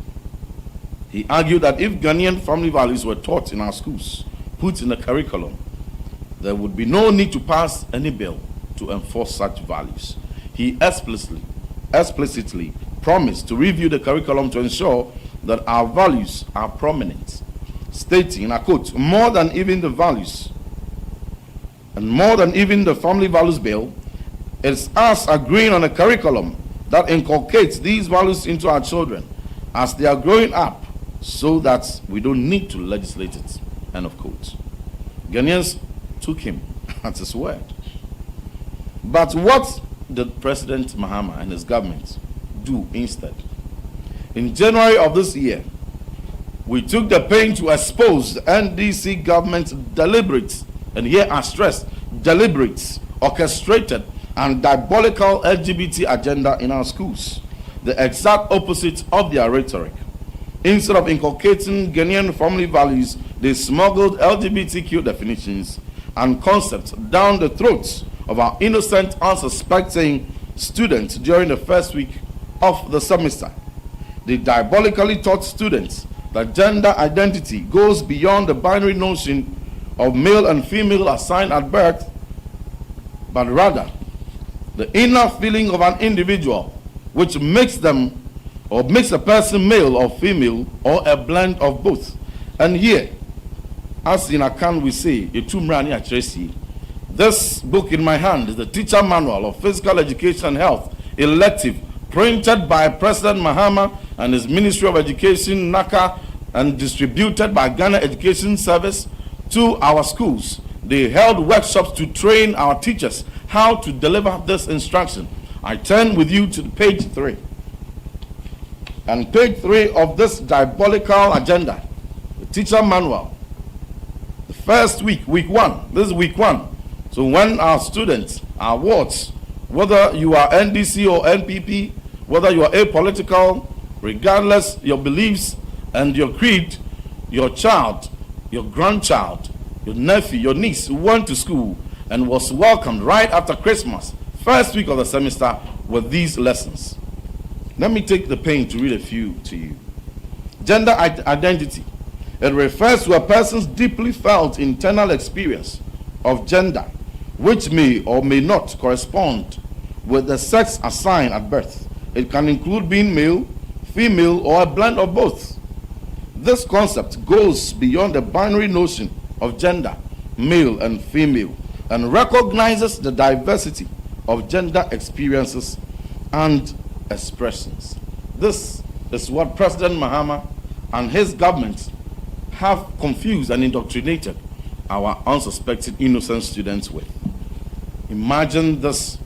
He argued that if Ghanaian family values were taught in our schools, put in the curriculum, there would be no need to pass any bill to enforce such values. He explicitly promised to review the curriculum to ensure that our values are prominent, stating, and I quote, more than even the values and more than even the family values bill, it's us agreeing on a curriculum that inculcates these values into our children as they are growing up so that we don't need to legislate it, end of quote. Ghanaians took him at his word. But what did President Mahama and his government do instead? In January of this year, we took the pain to expose the NDC government's deliberate, and here I stress, deliberate, orchestrated, and diabolical LGBT agenda in our schools, the exact opposite of their rhetoric. Instead of inculcating Ghanaian family values, they smuggled LGBTQ definitions and concepts down the throats of our innocent, unsuspecting students during the first week of the semester. They diabolically taught students that gender identity goes beyond the binary notion of male and female assigned at birth, but rather the inner feeling of an individual which makes them or makes a person male or female or a blend of both. And here, as in Akan we say, this book in my hand is the teacher manual of physical education and health elective, printed by President Mahama and his Ministry of Education, NACA, and distributed by Ghana Education Service to our schools. They held workshops to train our teachers how to deliver this instruction. I turn with you to page 3. And page 3 of this diabolical agenda, the teacher manual. The first week, week 1, this is week 1. So when our students, our wards, whether you are NDC or NPP, whether you are apolitical, regardless your beliefs and your creed, your child, your grandchild, your nephew, your niece went to school and was welcomed right after Christmas, first week of the semester, with these lessons. Let me take the pain to read a few to you. Gender identity. It refers to a person's deeply felt internal experience of gender, which may or may not correspond with the sex assigned at birth. It can include being male, female, or a blend of both. This concept goes beyond the binary notion of gender, male and female, and recognizes the diversity of gender experiences and expressions. This is what President Mahama and his government have confused and indoctrinated our unsuspecting innocent students with. Imagine this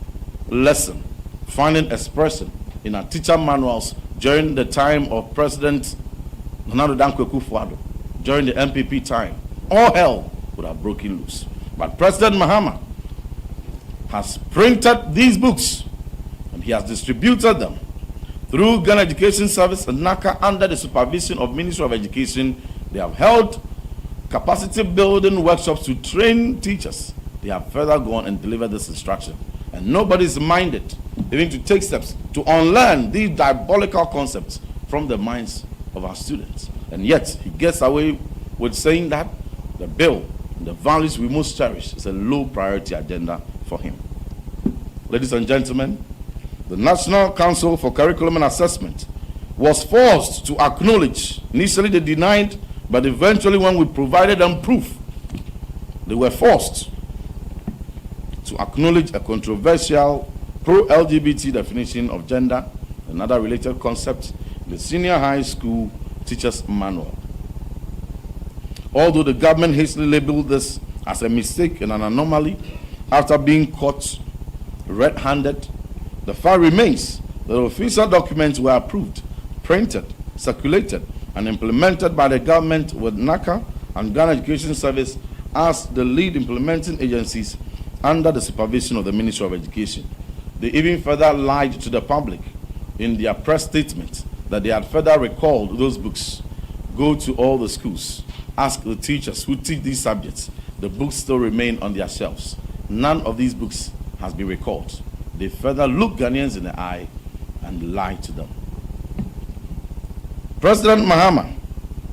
lesson finding expression in our teacher manuals during the time of President Nana Akufo-Addo, during the MPP time. All hell would have broken loose. But President Mahama has printed these books and he has distributed them through Ghana Education Service and NACA under the supervision of Ministry of Education. They have held capacity building workshops to train teachers. They have further gone and delivered this instruction. And nobody is minded even to take steps to unlearn these diabolical concepts from the minds of our students. And yet, he gets away with saying that the bill, the values we most cherish, is a low priority agenda for him. Ladies and gentlemen, the National Council for Curriculum and Assessment was forced to acknowledge. Initially they denied, but eventually when we provided them proof, they were forced to acknowledge a controversial pro-LGBT definition of gender and other related concepts in the senior high school teacher's manual. Although the government hastily labeled this as a mistake and an anomaly after being caught red-handed, the fact remains that official documents were approved, printed, circulated, and implemented by the government with NACA and Ghana Education Service as the lead implementing agencies under the supervision of the Ministry of Education. They even further lied to the public in their press statement that they had further recalled those books. Go to all the schools, ask the teachers who teach these subjects. The books still remain on their shelves. None of these books has been recalled. They further look Ghanaians in the eye and lie to them. President Mahama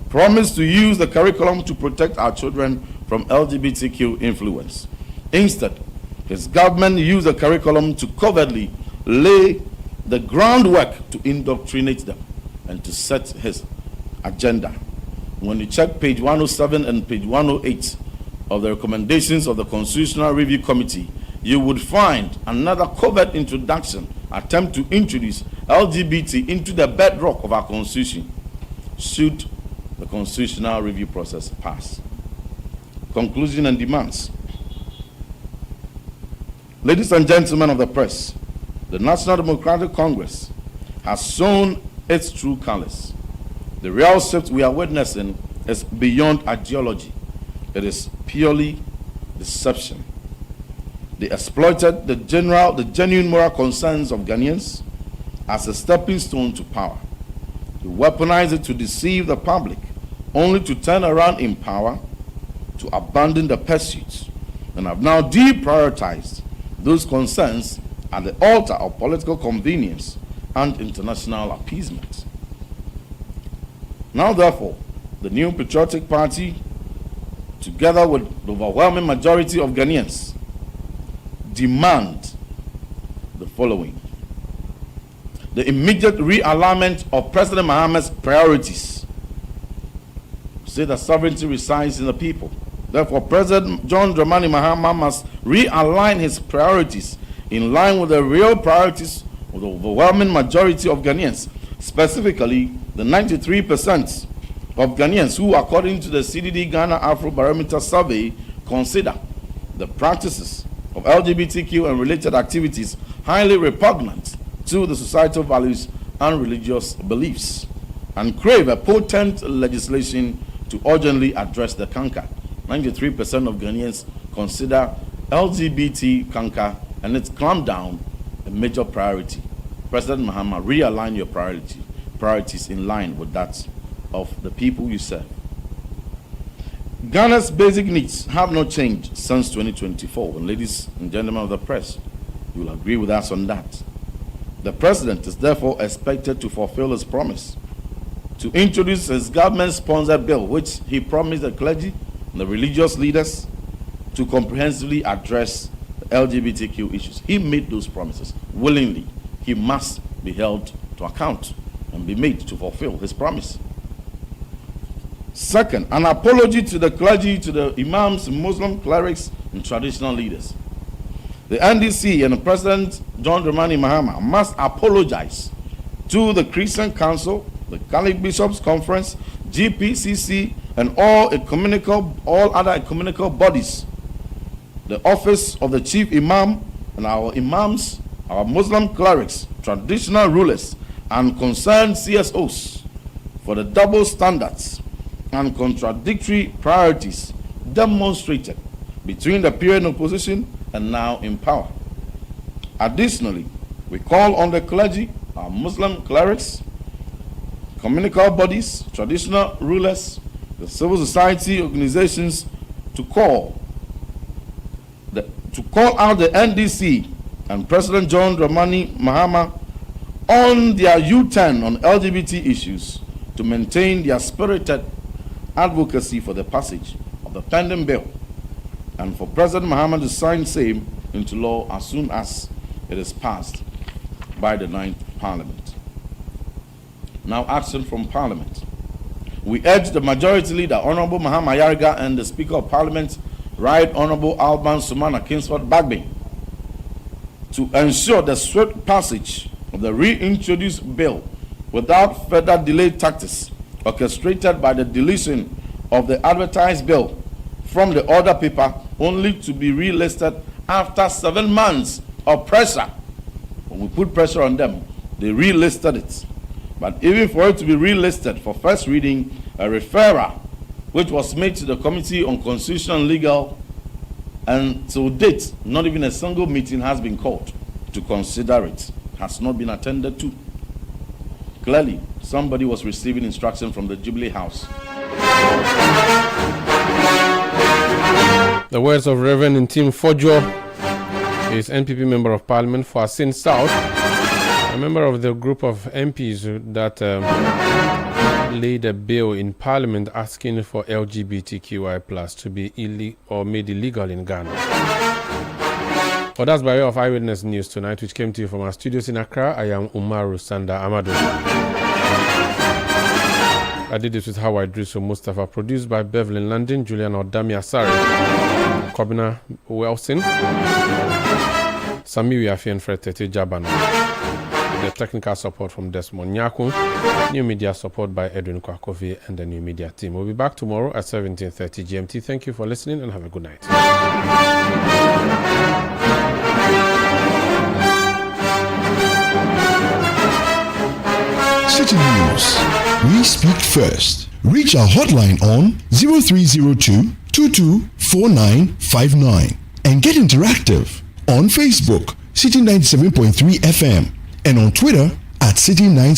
promised to use the curriculum to protect our children from LGBTQ influence. Instead, his government used the curriculum to covertly lay the groundwork to indoctrinate them and to set his agenda. When you check page 107 and page 108 of the recommendations of the Constitutional Review Committee, you would find another covert introduction attempt to introduce LGBT into the bedrock of our Constitution, should the Constitutional Review process pass. Conclusion and demands. Ladies and gentlemen of the press, the National Democratic Congress has shown its true colors. The real shift we are witnessing is beyond ideology. It is purely deception. They exploited the genuine moral concerns of Ghanaians as a stepping stone to power. They weaponized it to deceive the public, only to turn around in power to abandon the pursuits, and have now deprioritized those concerns at the altar of political convenience and international appeasement. Now, therefore, the New Patriotic Party, together with the overwhelming majority of Ghanaians, demand the following: the immediate realignment of President Mahama's priorities. Say that sovereignty resides in the people. Therefore, President John Dramani Mahama must realign his priorities in line with the real priorities of the overwhelming majority of Ghanaians, specifically the 93% of Ghanaians who, according to the CDD Ghana Afrobarometer survey, consider the practices of LGBTQ and related activities highly repugnant to the societal values and religious beliefs, and crave a potent legislation to urgently address the canker. 93% of Ghanaians consider LGBT canker and its clampdown a major priority. President Mahama, realign your priorities in line with that of the people you serve. Ghana's basic needs have not changed since 2024. And ladies and gentlemen of the press, you will agree with us on that. The president is therefore expected to fulfill his promise to introduce his government-sponsored bill, which he promised the clergy and the religious leaders to comprehensively address the LGBTQ issues. He made those promises willingly. He must be held to account and be made to fulfill his promise. Second, an apology to the clergy, to the imams, Muslim clerics, and traditional leaders. The NDC and President John Dramani Mahama must apologize to the Christian Council, the Catholic Bishops' Conference, GPCC, and all other ecumenical bodies, the office of the Chief Imam, and our imams, our Muslim clerics, traditional rulers, and concerned CSOs for the double standards and contradictory priorities demonstrated between the period in opposition and now in power. Additionally, we call on the clergy, our Muslim clerics, communical bodies, traditional rulers, the civil society organizations to call out the NDC and President John Dramani Mahama on their U-turn on LGBT issues to maintain their spirited advocacy for the passage of the pending bill, and for President Mahama to sign same into law as soon as it is passed by the 9th Parliament. Now, action from Parliament. We urge the Majority Leader, Honorable Mahama Yariga, and the Speaker of Parliament, Right Honorable Alban Sumana Kingsford Bagby, to ensure the swift passage of the reintroduced bill without further delayed tactics orchestrated by the deletion of the advertised bill from the order paper, only to be relisted after 7 months of pressure. When we put pressure on them, they relisted it. But even for it to be relisted for first reading, a referral which was made to the Committee on Constitutional and Legal, and to date, not even a single meeting has been called to consider it, has not been attended to. Clearly, somebody was receiving instruction from the Jubilee House. The words of Reverend Ntim Fojo, is NPP Member of Parliament for Asin South, a member of the group of MPs that laid a bill in Parliament asking for LGBTQI+ to be made illegal in Ghana. Well, that's by way of Eyewitness News tonight, which came to you from our studios in Accra. I am Umaru Sanda Amado. I did this with Howard Drisso Mustafa, produced by Beverly London, Julian Odami Asari, Kobina Wilson, Sami Wiafi and Fred Tete Jabano. The technical support from Desmond Nyaku, new media support by Edwin Kwakovi and the new media team. We'll be back tomorrow at 17:30 GMT. Thank you for listening and have a good night. Citi News. We speak first. Reach our hotline on 0302 224959 and get interactive on Facebook, Citi 97.3 FM, and on Twitter at Citi 9.